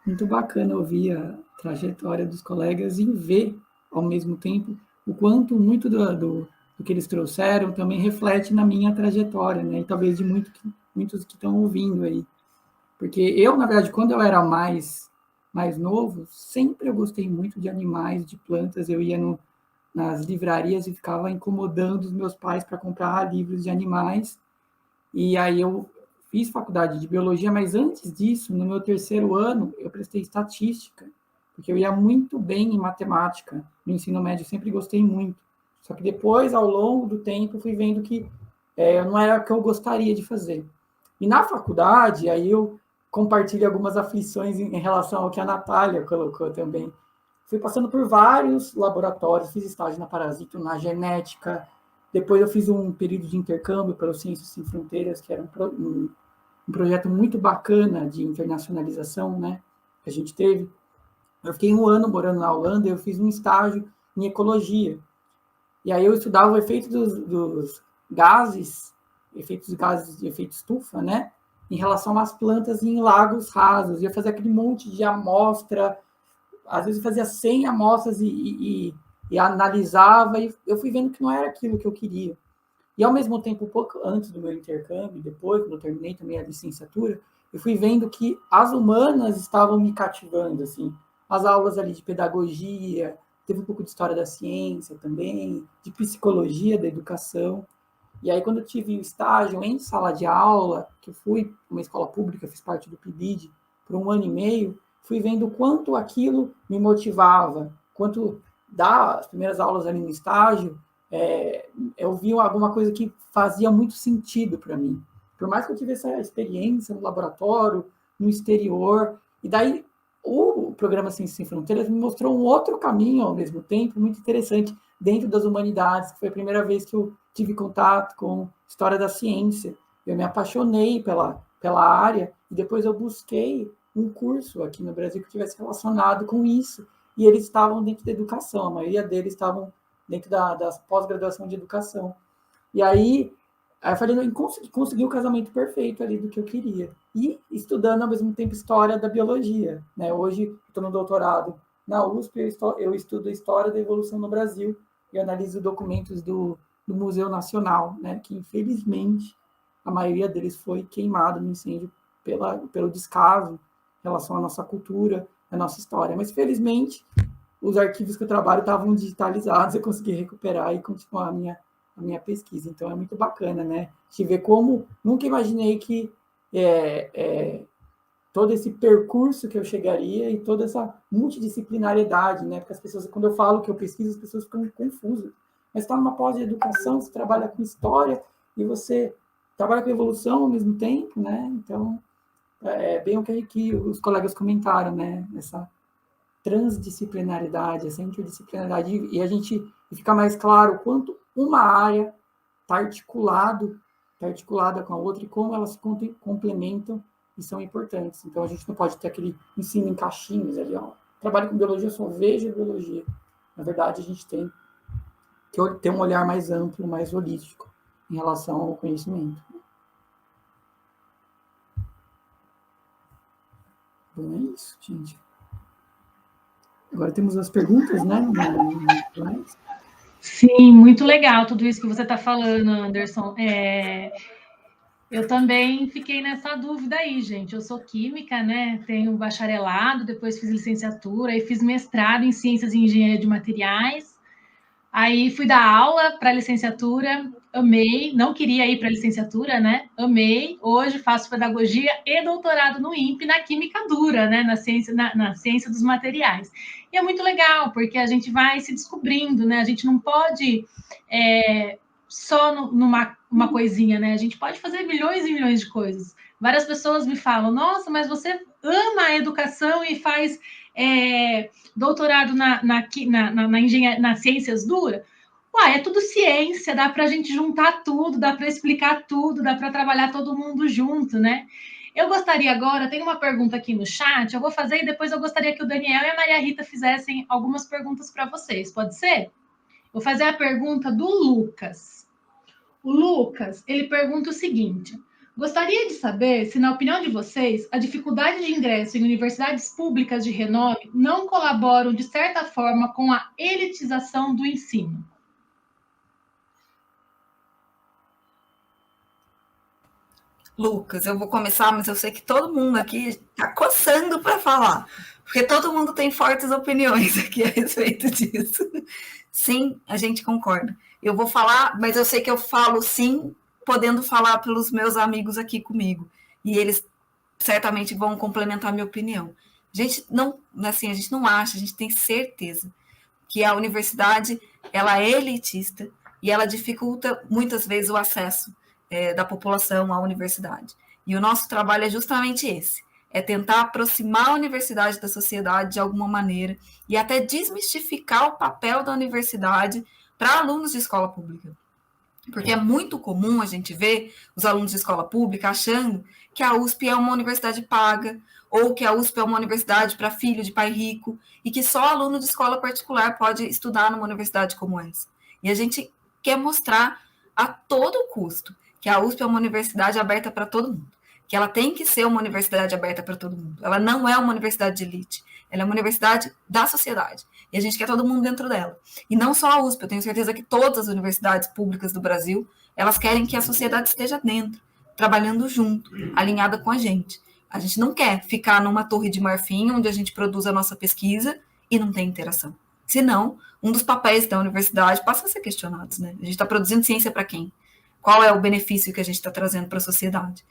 Muito bacana ouvir a trajetória dos colegas e ver, ao mesmo tempo, o quanto muito do que eles trouxeram também reflete na minha trajetória, né? E talvez de muitos que estão ouvindo aí. Porque eu, na verdade, quando eu era mais novo, sempre eu gostei muito de animais, de plantas. Eu ia nas livrarias e ficava incomodando os meus pais para comprar livros de animais. E aí eu fiz faculdade de biologia, mas antes disso, no meu 3º ano, eu prestei estatística, porque eu ia muito bem em matemática. No ensino médio, eu sempre gostei muito. Só que depois, ao longo do tempo, fui vendo que não era o que eu gostaria de fazer. E na faculdade, aí eu compartilho algumas aflições em relação ao que a Natália colocou também. Fui passando por vários laboratórios, fiz estágio na Parasito, na genética. Depois eu fiz um período de intercâmbio pelo Ciências Sem Fronteiras, que era um projeto muito bacana de internacionalização, né, que a gente teve. Eu fiquei 1 ano morando na Holanda e eu fiz um estágio em ecologia. E aí eu estudava o efeito dos gases, efeitos de gases de efeito estufa, né, em relação às plantas em lagos rasos. Eu fazia aquele monte de amostra, às vezes eu fazia 100 amostras e analisava, e eu fui vendo que não era aquilo que eu queria. E, ao mesmo tempo, um pouco antes do meu intercâmbio, depois, quando eu terminei também a licenciatura, eu fui vendo que as humanas estavam me cativando, assim. As aulas ali de pedagogia, teve um pouco de história da ciência também, de psicologia da educação. E aí, quando eu tive o estágio em sala de aula, que eu fui para uma escola pública, fiz parte do PIBID por 1 ano e meio, fui vendo quanto aquilo me motivava, quanto das primeiras aulas ali no estágio, eu vi alguma coisa que fazia muito sentido para mim. Por mais que eu tivesse essa experiência no laboratório, no exterior, e daí o programa Ciências Sem Fronteiras me mostrou um outro caminho ao mesmo tempo, muito interessante, dentro das humanidades, que foi a primeira vez que eu tive contato com história da ciência. Eu me apaixonei pela área, e depois eu busquei um curso aqui no Brasil que tivesse relacionado com isso, e eles estavam dentro da educação, a maioria deles estavam dentro da pós-graduação de educação. E aí eu falei, consegui o casamento perfeito ali do que eu queria. E estudando ao mesmo tempo história da biologia, né? Hoje estou no doutorado na USP, eu estudo a história da evolução no Brasil e analiso documentos do Museu Nacional, né? Que infelizmente a maioria deles foi queimado no incêndio pelo descaso em relação à nossa cultura, à nossa história. Mas felizmente os arquivos que eu trabalho estavam digitalizados, eu consegui recuperar e continuar a minha pesquisa. Então, é muito bacana, né? De ver como nunca imaginei que todo esse percurso que eu chegaria e toda essa multidisciplinariedade, né? Porque as pessoas, quando eu falo que eu pesquiso, as pessoas ficam confusas. Mas está numa pós-educação, você trabalha com história e você trabalha com evolução ao mesmo tempo, né? Então, é bem o que os colegas comentaram, né? Essa transdisciplinaridade, essa interdisciplinaridade, e fica mais claro o quanto uma área está articulada com a outra e como elas se complementam e são importantes. Então, a gente não pode ter aquele ensino em caixinhas ali, ó. Trabalho com biologia, só vejo biologia. Na verdade, a gente tem que ter um olhar mais amplo, mais holístico em relação ao conhecimento. Bom, é isso, gente. Agora temos as perguntas, né? Sim, muito legal tudo isso que você está falando, Anderson. Eu também fiquei nessa dúvida aí, gente. Eu sou química, né? Tenho bacharelado, depois fiz licenciatura e fiz mestrado em Ciências e Engenharia de Materiais. Aí fui dar aula para a licenciatura, amei, não queria ir para a licenciatura, né? Amei. Hoje faço pedagogia e doutorado no INPE na química dura, né? Na ciência dos materiais. E é muito legal, porque a gente vai se descobrindo, né? A gente não pode só numa uma coisinha, né? A gente pode fazer milhões e milhões de coisas. Várias pessoas me falam, nossa, mas você ama a educação e faz doutorado nas ciências duras? Uai, é tudo ciência, dá para a gente juntar tudo, dá para explicar tudo, dá para trabalhar todo mundo junto, né? Eu gostaria agora, tem uma pergunta aqui no chat, eu vou fazer e depois eu gostaria que o Daniel e a Maria Rita fizessem algumas perguntas para vocês, pode ser? Vou fazer a pergunta do Lucas. O Lucas, ele pergunta o seguinte: gostaria de saber se, na opinião de vocês, a dificuldade de ingresso em universidades públicas de renome não colaboram, de certa forma, com a elitização do ensino. Lucas, eu vou começar, mas eu sei que todo mundo aqui está coçando para falar, porque todo mundo tem fortes opiniões aqui a respeito disso. Sim, a gente concorda. Eu vou falar, mas eu sei que eu falo sim, podendo falar pelos meus amigos aqui comigo, e eles certamente vão complementar a minha opinião. A gente não acha, a gente tem certeza que a universidade ela é elitista e ela dificulta muitas vezes o acesso da população à universidade. E o nosso trabalho é justamente esse, é tentar aproximar a universidade da sociedade de alguma maneira e até desmistificar o papel da universidade para alunos de escola pública. Porque é muito comum a gente ver os alunos de escola pública achando que a USP é uma universidade paga, ou que a USP é uma universidade para filho de pai rico, e que só aluno de escola particular pode estudar numa universidade como essa. E a gente quer mostrar a todo custo que a USP é uma universidade aberta para todo mundo, que ela tem que ser uma universidade aberta para todo mundo. Ela não é uma universidade de elite, ela é uma universidade da sociedade, e a gente quer todo mundo dentro dela. E não só a USP, eu tenho certeza que todas as universidades públicas do Brasil, elas querem que a sociedade esteja dentro, trabalhando junto, alinhada com a gente. A gente não quer ficar numa torre de marfim, onde a gente produz a nossa pesquisa e não tem interação. Senão, um dos papéis da universidade passa a ser questionado, né? A gente está produzindo ciência para quem? Qual é o benefício que a gente está trazendo para a sociedade?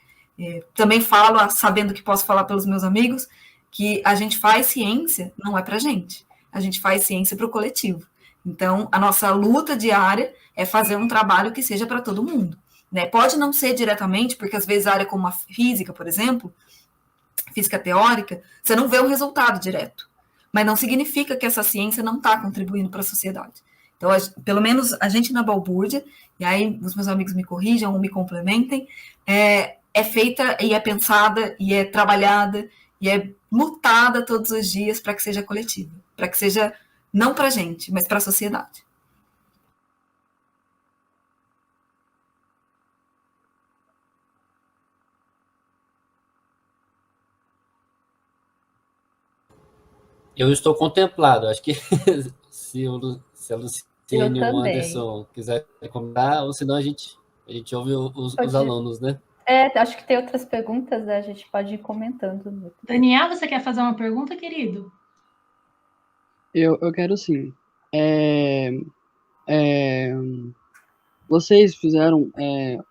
Também falo, sabendo que posso falar pelos meus amigos, que a gente faz ciência, não é para a gente faz ciência para o coletivo. Então, a nossa luta diária é fazer um trabalho que seja para todo mundo. Né? Pode não ser diretamente, porque às vezes a área como a física, por exemplo, física teórica, você não vê o resultado direto. Mas não significa que essa ciência não está contribuindo para a sociedade. Então, pelo menos a gente na Balbúrdia, e aí os meus amigos me corrijam ou me complementem, é feita e é pensada e é trabalhada e é lutada todos os dias para que seja coletiva, para que seja não para a gente, mas para a sociedade. Eu estou contemplado. Acho que se a Luciene e o Anderson quiserem comentar, ou senão a gente ouve os alunos, né? Acho que tem outras perguntas, né? A gente pode ir comentando. Daniel, você quer fazer uma pergunta, querido? Eu quero sim. Vocês fizeram,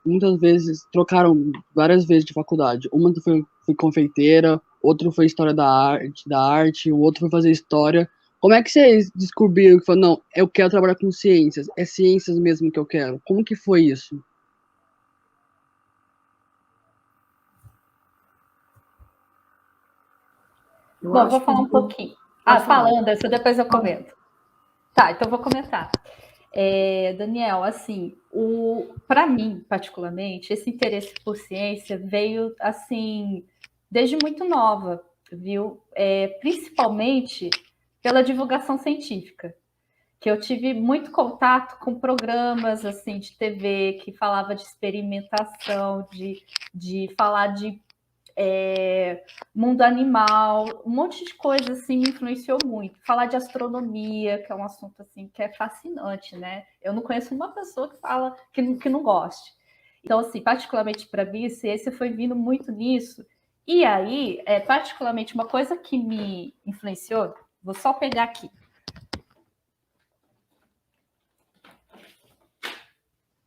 muitas vezes, trocaram várias vezes de faculdade. Uma foi confeiteira, outro foi história da arte, o outro foi fazer história. Como é que vocês descobriram que falaram, não, eu quero trabalhar com ciências, é ciências mesmo que eu quero? Como que foi isso? Bom, vou falar um pouquinho. Fala, Anderson, depois eu comento. Tá, então vou comentar. Daniel, assim, para mim, particularmente, esse interesse por ciência veio, assim, desde muito nova, viu? Principalmente pela divulgação científica, que eu tive muito contato com programas, assim, de TV que falava de experimentação, de falar de mundo animal, um monte de coisa assim me influenciou muito. Falar de astronomia, que é um assunto assim que é fascinante, né? Eu não conheço uma pessoa que fala que não goste. Então, assim, particularmente para mim, ciência foi vindo muito nisso. E aí, particularmente, uma coisa que me influenciou, vou só pegar aqui.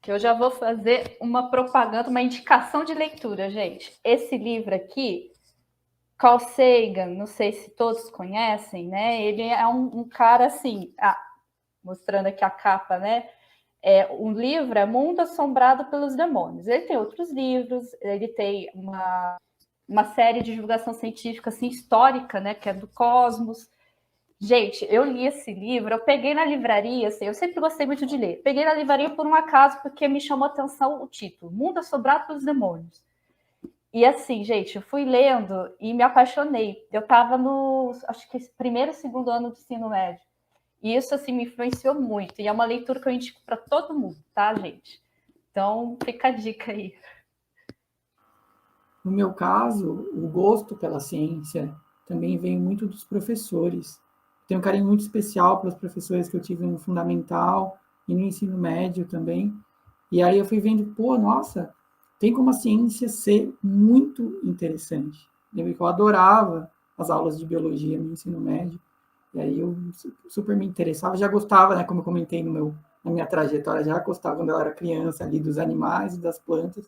Que eu já vou fazer uma propaganda, uma indicação de leitura, gente. Esse livro aqui, Carl Sagan, não sei se todos conhecem, né? Ele é um cara assim, mostrando aqui a capa, né? O livro é Mundo Assombrado pelos Demônios. Ele tem outros livros, ele tem uma série de divulgação científica assim, histórica, né, que é do Cosmos. Gente, eu li esse livro, eu peguei na livraria, assim, eu sempre gostei muito de ler. Peguei na livraria por um acaso, porque me chamou a atenção o título, Mundo Assombrado pelos Demônios. E assim, gente, eu fui lendo e me apaixonei. Eu estava no, acho que primeiro, segundo ano do ensino médio. E isso, assim, me influenciou muito. E é uma leitura que eu indico para todo mundo, tá, gente? Então, fica a dica aí. No meu caso, o gosto pela ciência também veio muito dos professores. Tenho um carinho muito especial pelos professores que eu tive no fundamental e no ensino médio também. E aí eu fui vendo, pô, nossa, tem como a ciência ser muito interessante. Lembro que eu adorava as aulas de biologia no ensino médio. E aí eu super me interessava, já gostava, né, como eu comentei na minha trajetória, já gostava quando eu era criança ali dos animais e das plantas.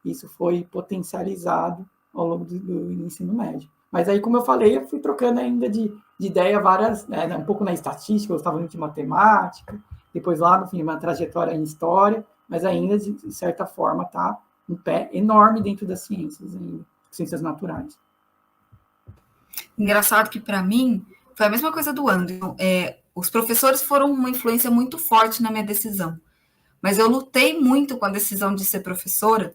Isso foi potencializado ao longo do ensino médio. Mas aí, como eu falei, eu fui trocando ainda de ideia várias, né, um pouco na estatística, eu gostava muito de matemática, depois lá no fim, uma trajetória em história, mas ainda, de certa forma, está um pé enorme dentro das ciências ainda, ciências naturais. Engraçado que, para mim, foi a mesma coisa do Anderson. Os professores foram uma influência muito forte na minha decisão. Mas eu lutei muito com a decisão de ser professora,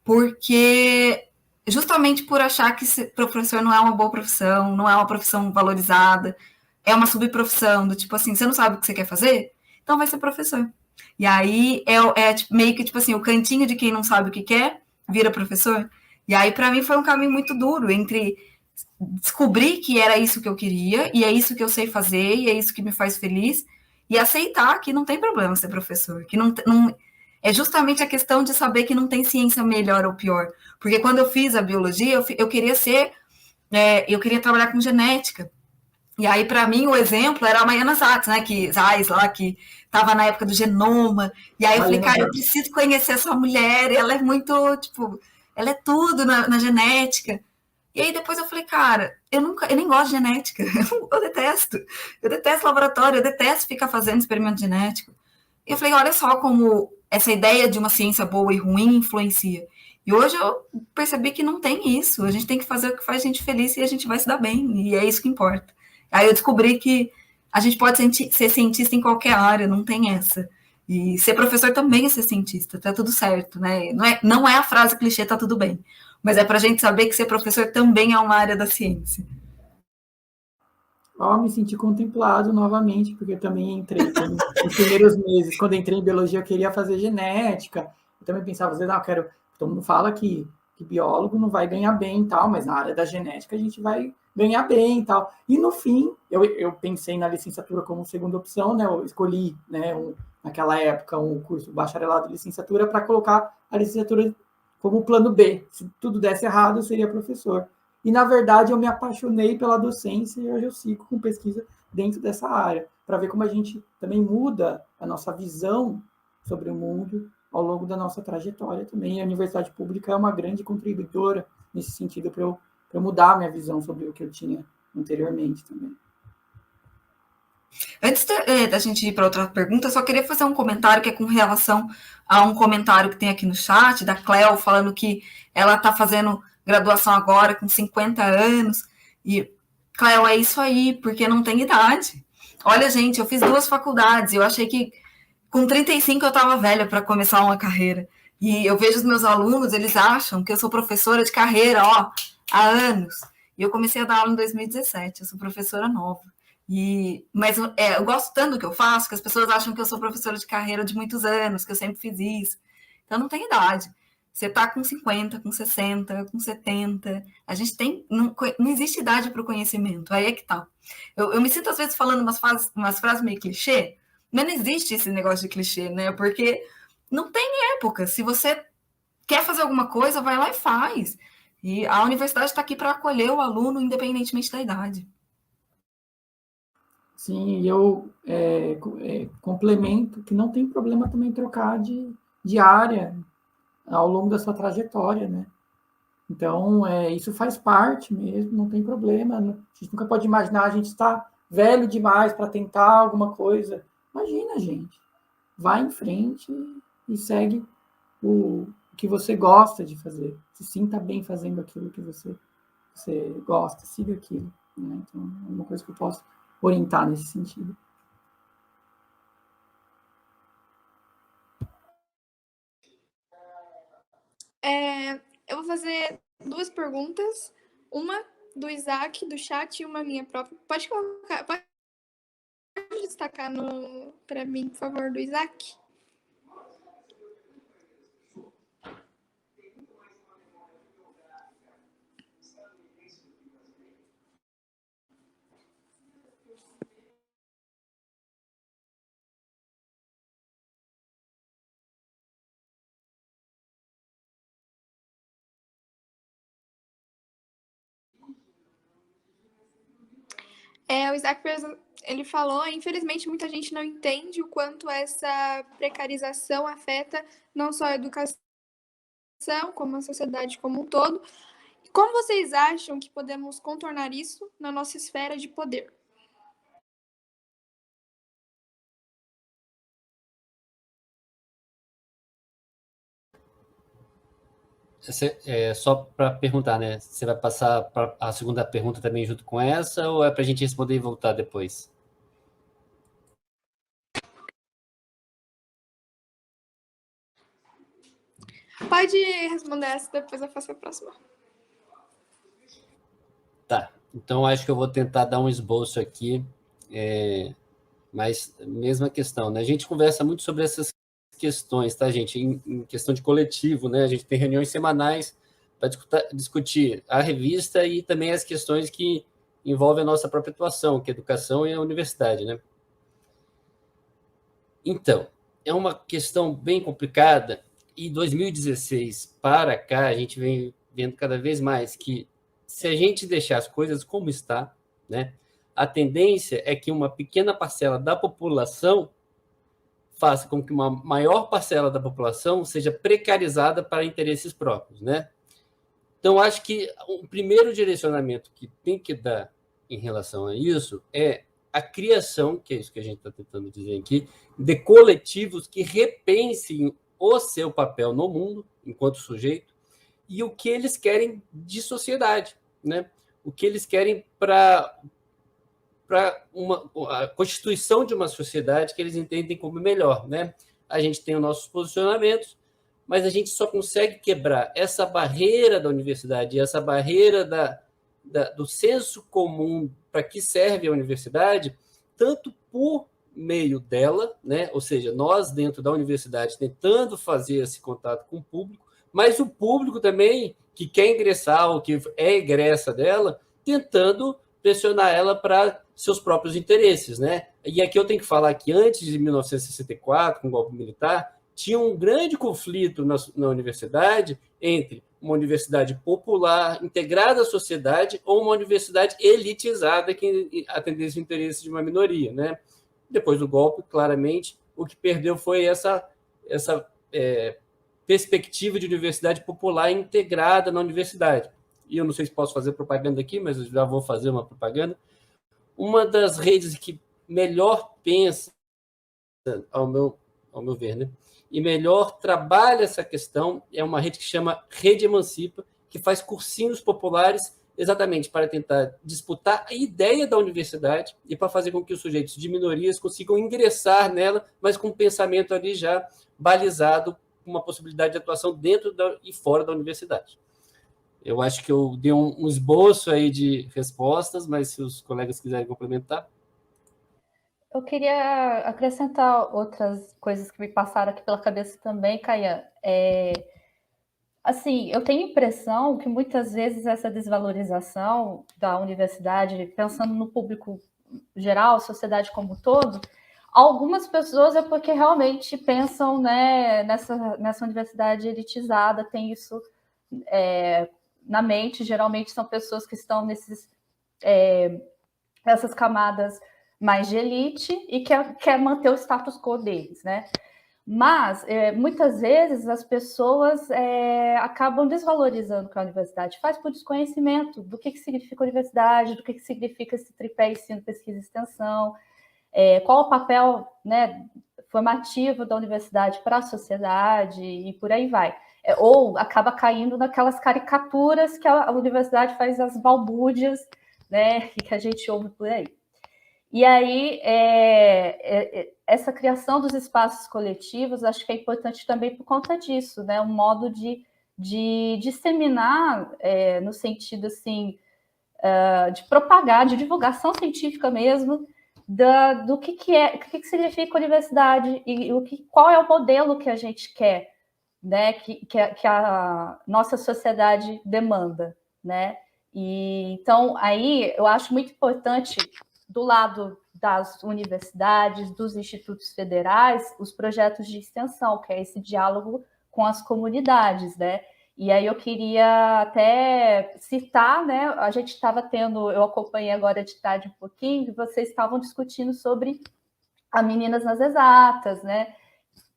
porque justamente por achar que ser professor não é uma boa profissão, não é uma profissão valorizada, é uma subprofissão, do tipo assim, você não sabe o que você quer fazer? Então vai ser professor. E aí meio que tipo assim, o cantinho de quem não sabe o que quer, vira professor. E aí para mim foi um caminho muito duro entre descobrir que era isso que eu queria, e é isso que eu sei fazer, e é isso que me faz feliz, e aceitar que não tem problema ser professor, que não é justamente a questão de saber que não tem ciência melhor ou pior. Porque quando eu fiz a biologia, eu queria eu queria trabalhar com genética. E aí, para mim, o exemplo era a Mariana Zatz, né, que estava na época do genoma. E aí eu falei, cara, eu preciso conhecer essa mulher, ela é muito, tipo, ela é tudo na genética. E aí depois eu falei, cara, eu nem gosto de genética, eu detesto laboratório, eu detesto ficar fazendo experimento genético. E eu falei, olha só como essa ideia de uma ciência boa e ruim influencia. E hoje eu percebi que não tem isso. A gente tem que fazer o que faz a gente feliz e a gente vai se dar bem. E é isso que importa. Aí eu descobri que a gente pode ser cientista em qualquer área, não tem essa. E ser professor também é ser cientista, tá tudo certo, né? Não é a frase clichê, tá tudo bem. Mas é pra gente saber que ser professor também é uma área da ciência. Me senti contemplado novamente, porque eu também entrei nos primeiros meses, quando entrei em biologia, eu queria fazer genética. Eu também pensava, todo mundo fala que biólogo não vai ganhar bem e tal, mas na área da genética a gente vai ganhar bem e tal. E no fim, eu pensei na licenciatura como segunda opção, né? Eu escolhi, né, naquela época, um curso bacharelado de licenciatura para colocar a licenciatura como plano B. Se tudo desse errado, eu seria professor. E, na verdade, eu me apaixonei pela docência e hoje eu sigo com pesquisa dentro dessa área, para ver como a gente também muda a nossa visão sobre o mundo ao longo da nossa trajetória também. E a universidade pública é uma grande contribuidora nesse sentido para eu mudar a minha visão sobre o que eu tinha anteriormente também. Antes da gente ir para outra pergunta, eu só queria fazer um comentário que é com relação a um comentário que tem aqui no chat, da Cleo, falando que ela está fazendo graduação agora com 50 anos. E, Cleo, é isso aí, porque não tem idade. Olha, gente, eu fiz 2 faculdades, eu achei que com 35 eu estava velha para começar uma carreira. E eu vejo os meus alunos, eles acham que eu sou professora de carreira, há anos. E eu comecei a dar aula em 2017, eu sou professora nova. Mas eu gosto tanto do que eu faço, que as pessoas acham que eu sou professora de carreira de muitos anos, que eu sempre fiz isso. Então, não tem idade. Você está com 50, com 60, com 70. A gente tem... Não existe idade para o conhecimento. Aí é que tá. Eu me sinto, às vezes, falando umas frases meio clichê, mas não existe esse negócio de clichê, né? Porque não tem época. Se você quer fazer alguma coisa, vai lá e faz. E a universidade está aqui para acolher o aluno, independentemente da idade. Sim, e eu complemento que não tem problema também trocar de área ao longo da sua trajetória, né? Então, isso faz parte mesmo, não tem problema. A gente nunca pode imaginar a gente estar velho demais para tentar alguma coisa. Imagina, gente. vá em frente e segue o que você gosta de fazer. Se sinta bem fazendo aquilo que você gosta, siga aquilo. Né? Então, é uma coisa que eu posso orientar nesse sentido. Eu vou fazer 2 perguntas, uma do Isaac, do chat, e uma minha própria. Pode destacar para mim, por favor, do Isaac? O Isaac, ele falou, infelizmente muita gente não entende o quanto essa precarização afeta não só a educação, como a sociedade como um todo. Como vocês acham que podemos contornar isso na nossa esfera de poder? Só para perguntar, né? Você vai passar para a segunda pergunta também junto com essa, ou é para a gente responder e voltar depois? Pode responder essa, depois eu faço a próxima. Tá, então acho que eu vou tentar dar um esboço aqui, mas mesma questão, né? A gente conversa muito sobre essas questões, tá, gente? Em questão de coletivo, né? A gente tem reuniões semanais para discutir a revista e também as questões que envolvem a nossa própria atuação, que é a educação e a universidade, né? Então, é uma questão bem complicada, e 2016 para cá, a gente vem vendo cada vez mais que se a gente deixar as coisas como está, né, a tendência é que uma pequena parcela da população faça com que uma maior parcela da população seja precarizada para interesses próprios, né? Então, acho que o primeiro direcionamento que tem que dar em relação a isso é a criação, que é isso que a gente está tentando dizer aqui, de coletivos que repensem o seu papel no mundo, enquanto sujeito, e o que eles querem de sociedade, né? O que eles querem para a constituição de uma sociedade que eles entendem como melhor, né? A gente tem os nossos posicionamentos, mas a gente só consegue quebrar essa barreira da universidade, essa barreira do senso comum para que serve a universidade, tanto por meio dela, né? Ou seja, nós dentro da universidade tentando fazer esse contato com o público, mas o público também que quer ingressar ou que é egressa dela, tentando pressionar ela para seus próprios interesses, né? E aqui eu tenho que falar que antes de 1964, com o golpe militar, tinha um grande conflito na universidade entre uma universidade popular, integrada à sociedade, ou uma universidade elitizada que atendesse o interesse de uma minoria, né? Depois do golpe, claramente, o que perdeu foi essa perspectiva de universidade popular integrada na universidade. E eu não sei se posso fazer propaganda aqui, mas eu já vou fazer uma propaganda. Uma das redes que melhor pensa, ao meu ver, né, e melhor trabalha essa questão é uma rede que chama Rede Emancipa, que faz cursinhos populares exatamente para tentar disputar a ideia da universidade e para fazer com que os sujeitos de minorias consigam ingressar nela, mas com um pensamento ali já balizado, com uma possibilidade de atuação dentro e fora da universidade. Eu acho que eu dei um esboço aí de respostas, mas se os colegas quiserem complementar. Eu queria acrescentar outras coisas que me passaram aqui pela cabeça também, Caian. Assim, eu tenho a impressão que muitas vezes essa desvalorização da universidade, pensando no público geral, sociedade como um todo, algumas pessoas é porque realmente pensam, né, nessa universidade elitizada, tem isso na mente. Geralmente são pessoas que estão nessas camadas mais de elite e quer manter o status quo deles, né? Mas, muitas vezes, as pessoas acabam desvalorizando o que a universidade faz por desconhecimento do que significa a universidade, do que significa esse tripé ensino, pesquisa e extensão, qual o papel, né, formativo da universidade para a sociedade e por aí vai. Ou acaba caindo naquelas caricaturas que a universidade faz as balbúrdias, né, que a gente ouve por aí. E aí, essa criação dos espaços coletivos, acho que é importante também por conta disso, né, um modo de disseminar, no sentido, assim, de propagar, de divulgação científica mesmo, do que significa universidade e qual é o modelo que a gente quer, né, que a nossa sociedade demanda, né? E então aí eu acho muito importante, do lado das universidades, dos institutos federais, os projetos de extensão, que é esse diálogo com as comunidades, né? E aí eu queria até citar, né? A gente estava tendo, eu acompanhei agora de tarde um pouquinho, que vocês estavam discutindo sobre a Meninas nas Exatas, né?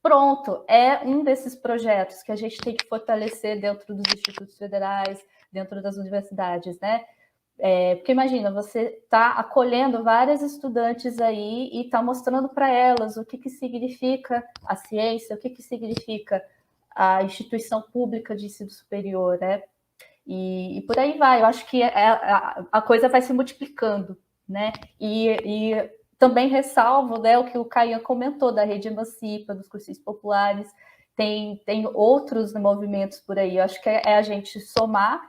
Pronto, é um desses projetos que a gente tem que fortalecer dentro dos institutos federais, dentro das universidades, né? Porque imagina, você está acolhendo várias estudantes aí e está mostrando para elas o que significa a ciência, o que significa a instituição pública de ensino superior, né? E por aí vai. Eu acho que a coisa vai se multiplicando, né? E também ressalvo, né, o que o Caian comentou da Rede Emancipa, dos cursinhos populares, tem outros movimentos por aí. Eu acho que é a gente somar,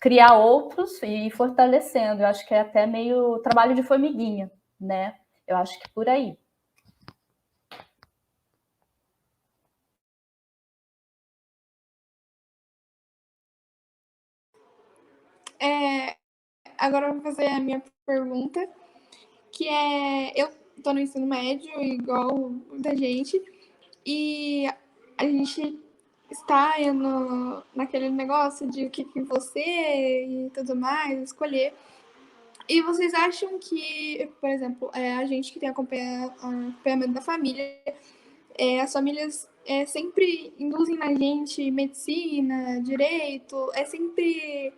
criar outros e ir fortalecendo. Eu acho que é até meio trabalho de formiguinha, né? Eu acho que por aí. Agora eu vou fazer a minha pergunta, que eu estou no ensino médio, igual muita gente, e a gente está naquele negócio de o que você e tudo mais, escolher. E vocês acham que, por exemplo, a gente que tem acompanhamento da família, as famílias sempre induzem na gente medicina, direito, sempre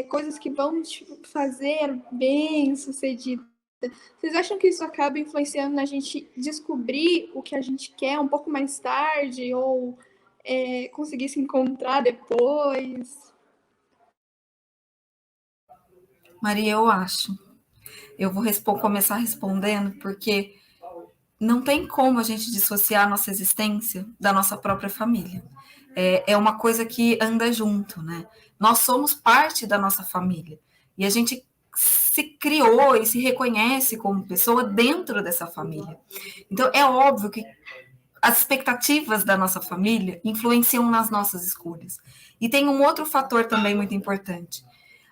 coisas que vão te fazer bem-sucedida. Vocês acham que isso acaba influenciando na gente descobrir o que a gente quer um pouco mais tarde ou conseguir se encontrar depois? Maria, eu acho. Eu vou começar respondendo, porque não tem como a gente dissociar a nossa existência da nossa própria família. É uma coisa que anda junto, né? Nós somos parte da nossa família. E a gente se criou e se reconhece como pessoa dentro dessa família. Então, é óbvio que as expectativas da nossa família influenciam nas nossas escolhas. E tem um outro fator também muito importante.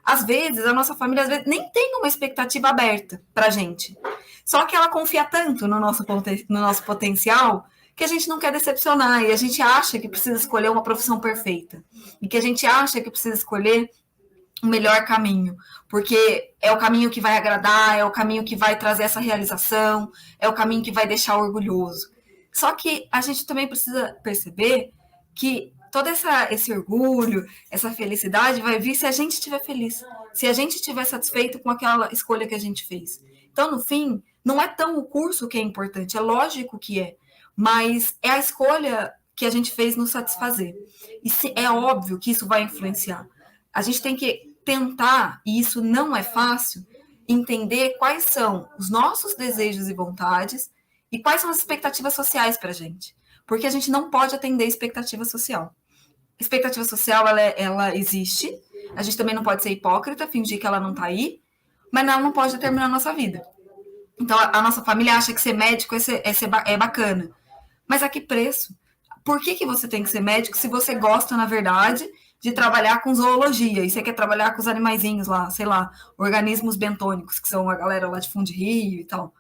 Às vezes, a nossa família nem tem uma expectativa aberta para a gente. Só que ela confia tanto no nosso potencial que a gente não quer decepcionar. E a gente acha que precisa escolher uma profissão perfeita. E que a gente acha que precisa escolher o melhor caminho. Porque é o caminho que vai agradar, é o caminho que vai trazer essa realização, é o caminho que vai deixar orgulhoso. Só que a gente também precisa perceber que todo esse orgulho, essa felicidade vai vir se a gente estiver feliz, se a gente estiver satisfeito com aquela escolha que a gente fez. Então, no fim, não é tão o curso que é importante, é lógico que é, mas é a escolha que a gente fez nos satisfazer. E é óbvio que isso vai influenciar. A gente tem que tentar, e isso não é fácil, entender quais são os nossos desejos e vontades e quais são as expectativas sociais para a gente. Porque a gente não pode atender a expectativa social. A expectativa social, ela existe. A gente também não pode ser hipócrita, fingir que ela não está aí, mas ela não pode determinar a nossa vida. Então, a nossa família acha que ser médico é bacana. Mas a que preço? Por que você tem que ser médico se você gosta, na verdade, de trabalhar com zoologia e você quer trabalhar com os animaizinhos lá, sei lá, organismos bentônicos, que são a galera lá de fundo de rio e tal.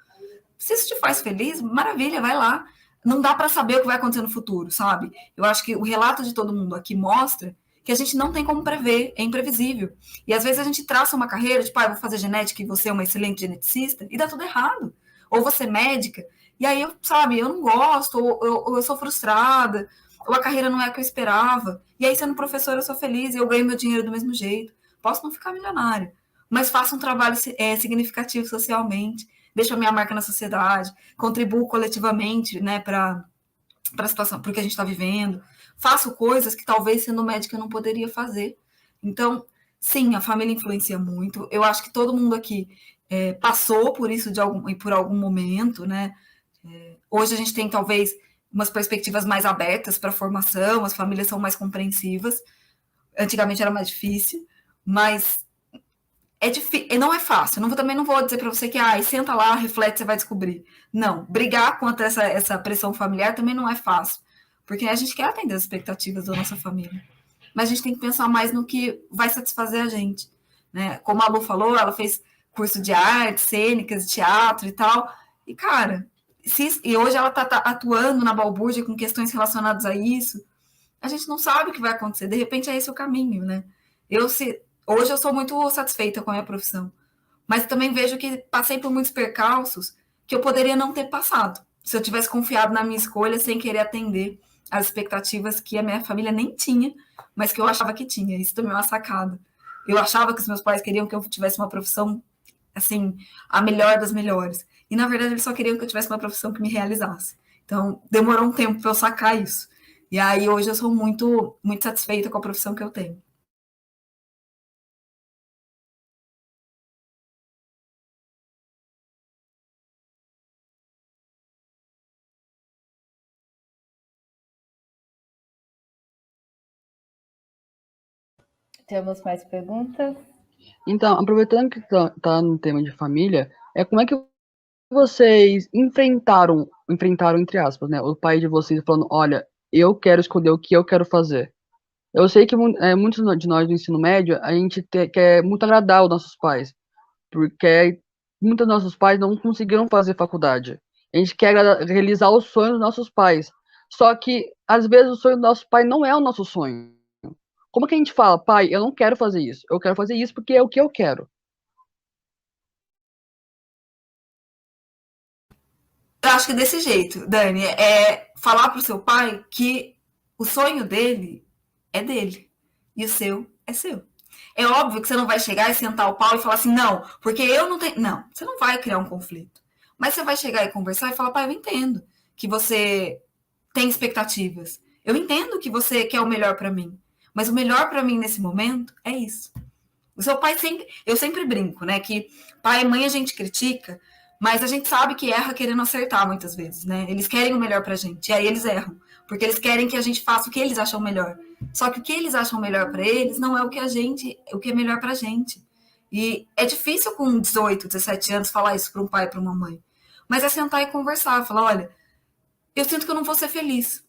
Se isso te faz feliz, maravilha, vai lá. Não dá para saber o que vai acontecer no futuro, sabe? Eu acho que o relato de todo mundo aqui mostra que a gente não tem como prever, é imprevisível. E às vezes a gente traça uma carreira, tipo, eu vou fazer genética e você é uma excelente geneticista, e dá tudo errado. Ou você é médica, e aí, eu não gosto, ou eu sou frustrada, ou a carreira não é a que eu esperava. E aí, sendo professora, eu sou feliz e eu ganho meu dinheiro do mesmo jeito. Posso não ficar milionária, mas faço um trabalho significativo socialmente. deixo a minha marca na sociedade, contribuo coletivamente, né, para a situação, porque a gente está vivendo, faço coisas que talvez sendo médica eu não poderia fazer. Então, sim, a família influencia muito. Eu acho que todo mundo aqui passou por isso por algum momento, né? Hoje a gente tem talvez umas perspectivas mais abertas para a formação, as famílias são mais compreensivas. Antigamente era mais difícil, mas é difícil, não é fácil. Também não vou dizer para você que senta lá, reflete, você vai descobrir. Não, brigar contra essa pressão familiar também não é fácil, porque a gente quer atender as expectativas da nossa família, mas a gente tem que pensar mais no que vai satisfazer a gente, né? Como a Lu falou, ela fez curso de artes cênicas, teatro e tal, e cara, e hoje ela está atuando na Balbúrdia com questões relacionadas a isso. A gente não sabe o que vai acontecer, de repente é esse o caminho, né? Hoje eu sou muito satisfeita com a minha profissão, mas também vejo que passei por muitos percalços que eu poderia não ter passado, se eu tivesse confiado na minha escolha sem querer atender as expectativas que a minha família nem tinha, mas que eu achava que tinha. Isso também é uma sacada. Eu achava que os meus pais queriam que eu tivesse uma profissão, assim, a melhor das melhores. E, na verdade, eles só queriam que eu tivesse uma profissão que me realizasse. Então, demorou um tempo para eu sacar isso. E aí, hoje, eu sou muito, muito satisfeita com a profissão que eu tenho. Temos mais perguntas? Então, aproveitando que tá no tema de família, como é que vocês enfrentaram, entre aspas, né, o pai de vocês falando, olha, eu quero escolher o que eu quero fazer. Eu sei que muitos de nós do ensino médio, a gente quer muito agradar os nossos pais, porque muitos dos nossos pais não conseguiram fazer faculdade. A gente quer realizar os sonhos dos nossos pais. Só que, às vezes, o sonho do nosso pai não é o nosso sonho. Como que a gente fala, pai, eu não quero fazer isso, eu quero fazer isso porque é o que eu quero. Eu acho que desse jeito, Dani, falar para o seu pai que o sonho dele é dele e o seu é seu. É óbvio que você não vai chegar e sentar o pau e falar assim, não, porque eu não tenho. Não, você não vai criar um conflito. Mas você vai chegar e conversar e falar, pai, eu entendo que você tem expectativas. Eu entendo que você quer o melhor para mim. Mas o melhor para mim nesse momento é isso. O seu pai sempre. Eu sempre brinco, né? Que pai e mãe a gente critica, mas a gente sabe que erra querendo acertar muitas vezes, né? Eles querem o melhor pra gente, e aí eles erram, porque eles querem que a gente faça o que eles acham melhor. Só que o que eles acham melhor para eles não é o que é melhor pra gente. E é difícil com 18, 17 anos falar isso para um pai e para uma mãe. Mas é sentar e conversar, falar, olha, eu sinto que eu não vou ser feliz.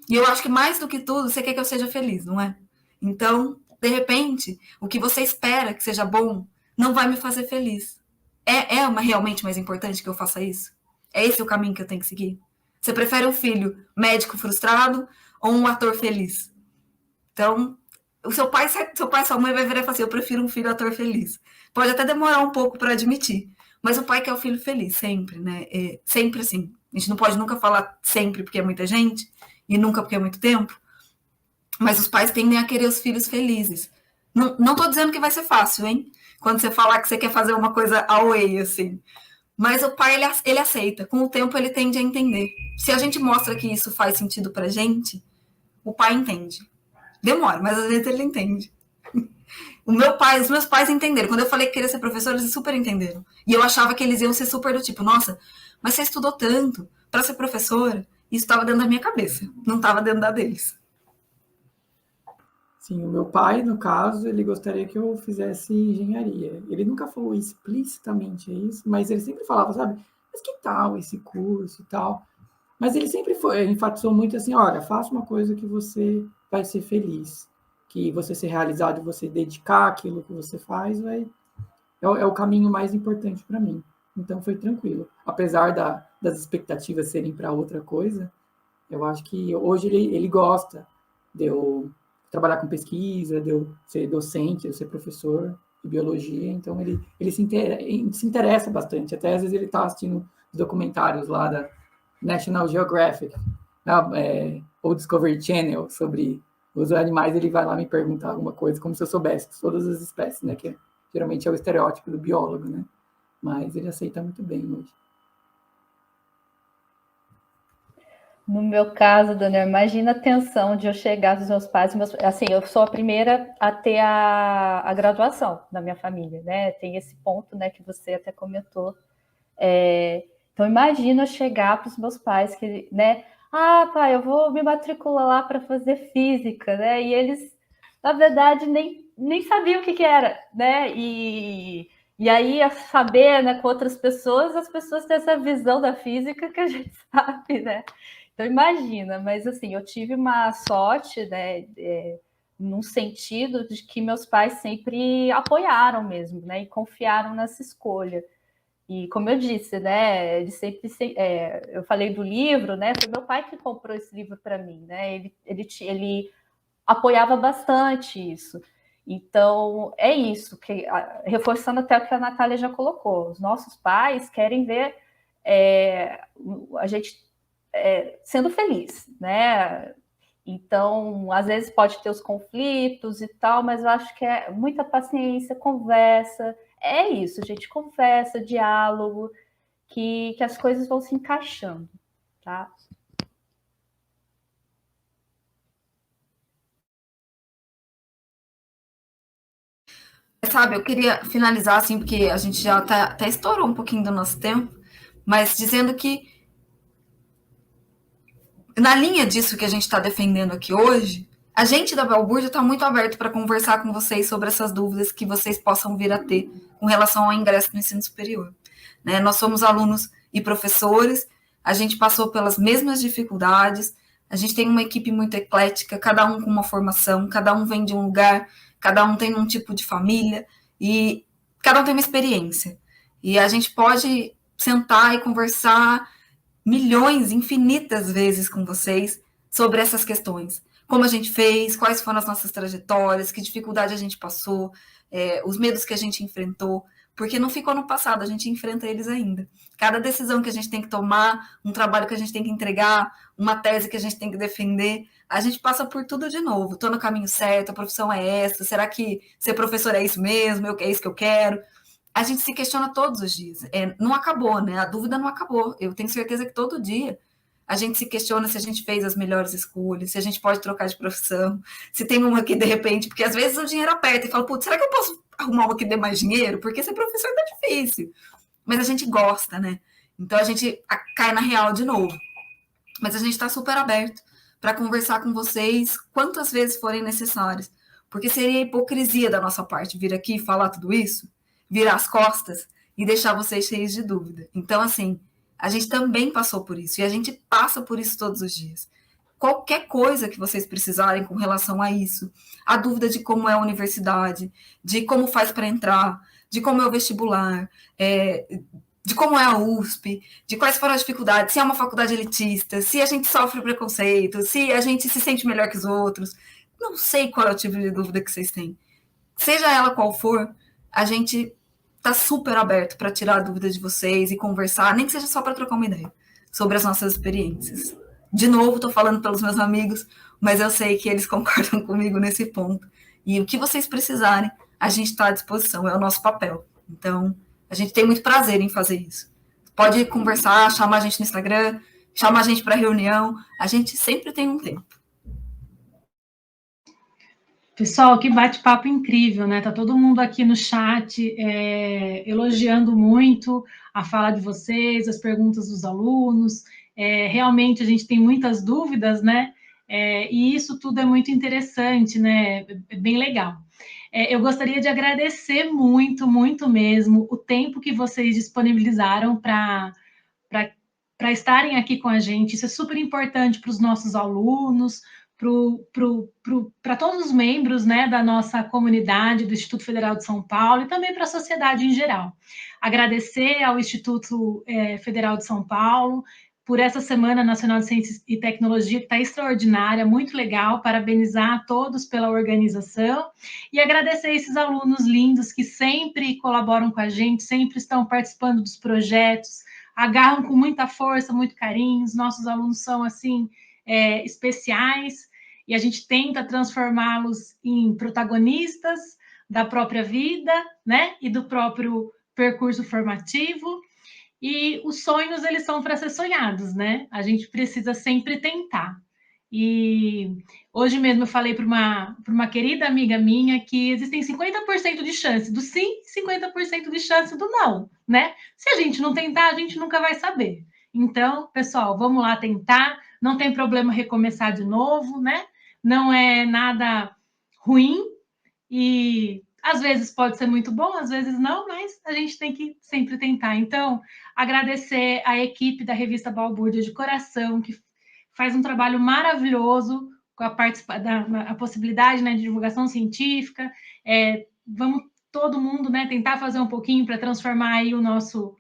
E eu acho que mais do que tudo, você quer que eu seja feliz, não é? Então, de repente, o que você espera que seja bom não vai me fazer feliz. Realmente mais importante que eu faça isso? É esse o caminho que eu tenho que seguir? Você prefere um filho médico frustrado ou um ator feliz? Então, o seu pai e sua mãe vai virar e falar assim, eu prefiro um filho ator feliz. Pode até demorar um pouco para admitir, mas o pai quer o filho feliz, sempre, né? Sempre assim. A gente não pode nunca falar sempre porque é muita gente e nunca porque é muito tempo, mas os pais tendem a querer os filhos felizes. Não tô dizendo que vai ser fácil, hein? Quando você falar que você quer fazer uma coisa away, assim. Mas o pai, ele aceita. Com o tempo, ele tende a entender. Se a gente mostra que isso faz sentido pra gente, o pai entende. Demora, mas às vezes ele entende. Os meus pais entenderam. Quando eu falei que queria ser professora, eles super entenderam. E eu achava que eles iam ser super do tipo, nossa, mas você estudou tanto para ser professora? Isso estava dentro da minha cabeça, não estava dentro da deles. Sim, o meu pai, no caso, ele gostaria que eu fizesse engenharia. Ele nunca falou explicitamente isso, mas ele sempre falava, sabe, mas que tal esse curso e tal? Mas ele sempre enfatizou muito assim, olha, faça uma coisa que você vai ser feliz, que você ser realizado e você dedicar aquilo que você faz, é o caminho mais importante para mim. Então foi tranquilo. Apesar das expectativas serem para outra coisa, eu acho que hoje ele gosta de eu trabalhar com pesquisa, de eu ser docente, de eu ser professor de biologia, então ele se interessa bastante, até às vezes ele está assistindo os documentários lá da National Geographic, ou Discovery Channel, sobre os animais, ele vai lá me perguntar alguma coisa, como se eu soubesse todas as espécies, né, que geralmente é o estereótipo do biólogo, né, mas ele aceita muito bem hoje. No meu caso, Daniel, imagina a tensão de eu chegar dos meus pais, assim, eu sou a primeira a ter a graduação na minha família, né? Tem esse ponto, né, que você até comentou. Então, imagina eu chegar para os meus pais, que, né? Ah, pai, eu vou me matricular lá para fazer física, né? E eles, na verdade, nem sabiam o que era, né? E aí, a saber, né, com outras pessoas, as pessoas têm essa visão da física que a gente sabe, né? Então, imagina, mas assim, eu tive uma sorte, né, num sentido de que meus pais sempre apoiaram mesmo, né, e confiaram nessa escolha. E como eu disse, né, ele sempre, eu falei do livro, né, foi meu pai que comprou esse livro para mim, né, ele apoiava bastante isso. Então, é isso, reforçando até o que a Natália já colocou, os nossos pais querem ver a gente sendo feliz, né? Então, às vezes pode ter os conflitos e tal, mas eu acho que é muita paciência, conversa. É isso, gente, conversa, diálogo, que as coisas vão se encaixando, tá? Sabe, eu queria finalizar assim, porque a gente já até estourou um pouquinho do nosso tempo, mas dizendo que na linha disso que a gente está defendendo aqui hoje, a gente da Balbúrdia está muito aberto para conversar com vocês sobre essas dúvidas que vocês possam vir a ter com relação ao ingresso no ensino superior. Né? Nós somos alunos e professores, a gente passou pelas mesmas dificuldades, a gente tem uma equipe muito eclética, cada um com uma formação, cada um vem de um lugar, cada um tem um tipo de família e cada um tem uma experiência. E a gente pode sentar e conversar milhões, infinitas vezes com vocês sobre essas questões. Como a gente fez, quais foram as nossas trajetórias, que dificuldade a gente passou, os medos que a gente enfrentou, porque não ficou no passado, a gente enfrenta eles ainda. Cada decisão que a gente tem que tomar, um trabalho que a gente tem que entregar, uma tese que a gente tem que defender, a gente passa por tudo de novo. Estou no caminho certo, a profissão é essa, será que ser professor é isso mesmo? É isso que eu quero? A gente se questiona todos os dias. Não acabou, né? A dúvida não acabou. Eu tenho certeza que todo dia a gente se questiona se a gente fez as melhores escolhas, se a gente pode trocar de profissão, se tem uma que de repente, porque às vezes o dinheiro aperta e fala, putz, será que eu posso arrumar uma que dê mais dinheiro? Porque ser professor tá difícil. Mas a gente gosta, né? Então a gente cai na real de novo. Mas a gente está super aberto para conversar com vocês quantas vezes forem necessárias. Porque seria hipocrisia da nossa parte vir aqui e falar tudo isso, virar as costas e deixar vocês cheios de dúvida. Então, assim, a gente também passou por isso, e a gente passa por isso todos os dias. Qualquer coisa que vocês precisarem com relação a isso, a dúvida de como é a universidade, de como faz para entrar, de como é o vestibular, de como é a USP, de quais foram as dificuldades, se é uma faculdade elitista, se a gente sofre preconceito, se a gente se sente melhor que os outros. Não sei qual é o tipo de dúvida que vocês têm. Seja ela qual for, a gente está super aberto para tirar a dúvida de vocês e conversar, nem que seja só para trocar uma ideia sobre as nossas experiências. De novo, estou falando pelos meus amigos, mas eu sei que eles concordam comigo nesse ponto. E o que vocês precisarem, a gente está à disposição, é o nosso papel. Então, a gente tem muito prazer em fazer isso. Pode conversar, chamar a gente no Instagram, chamar a gente para reunião, a gente sempre tem um tempo. Pessoal, que bate-papo incrível, né? Tá todo mundo aqui no chat elogiando muito a fala de vocês, as perguntas dos alunos. Realmente a gente tem muitas dúvidas, né? E isso tudo é muito interessante, né? É bem legal. Eu gostaria de agradecer muito, muito mesmo o tempo que vocês disponibilizaram para estarem aqui com a gente. Isso é super importante para os nossos alunos, para todos os membros, né, da nossa comunidade do Instituto Federal de São Paulo e também para a sociedade em geral. Agradecer ao Instituto Federal de São Paulo por essa Semana Nacional de Ciências e Tecnologia, que está extraordinária, muito legal, parabenizar a todos pela organização e agradecer esses alunos lindos que sempre colaboram com a gente, sempre estão participando dos projetos, agarram com muita força, muito carinho, os nossos alunos são, assim, especiais, e a gente tenta transformá-los em protagonistas da própria vida, né, e do próprio percurso formativo. E os sonhos, eles são para ser sonhados, né? A gente precisa sempre tentar. E hoje mesmo eu falei para uma querida amiga minha que existem 50% de chance do sim, 50% de chance do não, né? Se a gente não tentar, a gente nunca vai saber. Então, pessoal, vamos lá tentar. Não tem problema recomeçar de novo, né? Não é nada ruim e às vezes pode ser muito bom, às vezes não, mas a gente tem que sempre tentar. Então, agradecer a equipe da revista Balbúrdia de coração, que faz um trabalho maravilhoso com a possibilidade, né, de divulgação científica. Vamos todo mundo, né, tentar fazer um pouquinho para transformar aí o nosso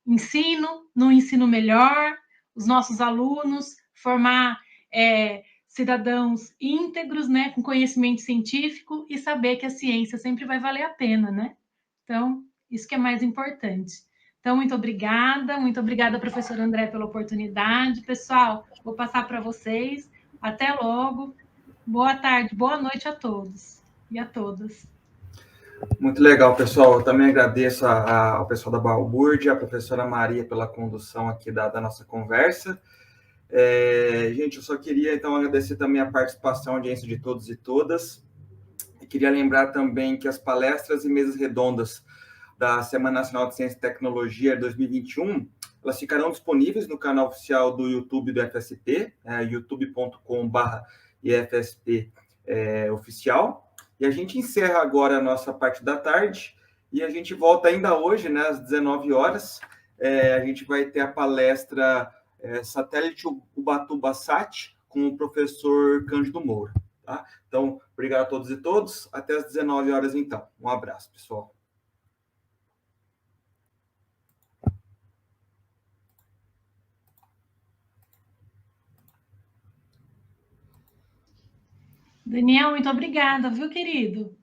ensino num ensino melhor, os nossos alunos, formar cidadãos íntegros, né, com conhecimento científico e saber que a ciência sempre vai valer a pena, né? Então, isso que é mais importante. Então, muito obrigada, professor André, pela oportunidade. Pessoal, vou passar para vocês. Até logo. Boa tarde, boa noite a todos e a todas. Muito legal, pessoal. Eu também agradeço ao pessoal da Balbúrdia, a professora Maria, pela condução aqui da nossa conversa. Gente, eu só queria, então, agradecer também a participação, a audiência de todos e todas. E queria lembrar também que as palestras e mesas redondas da Semana Nacional de Ciência e Tecnologia 2021, elas ficarão disponíveis no canal oficial do YouTube do FSP, youtube.com/IFSP oficial. E a gente encerra agora a nossa parte da tarde e a gente volta ainda hoje, né, às 19 horas. A gente vai ter a palestra Satélite Ubatuba-Sat com o professor Cândido Moura. Tá? Então, obrigado a todos e todas. Até às 19 horas, então. Um abraço, pessoal. Daniel, muito obrigada, viu, querido?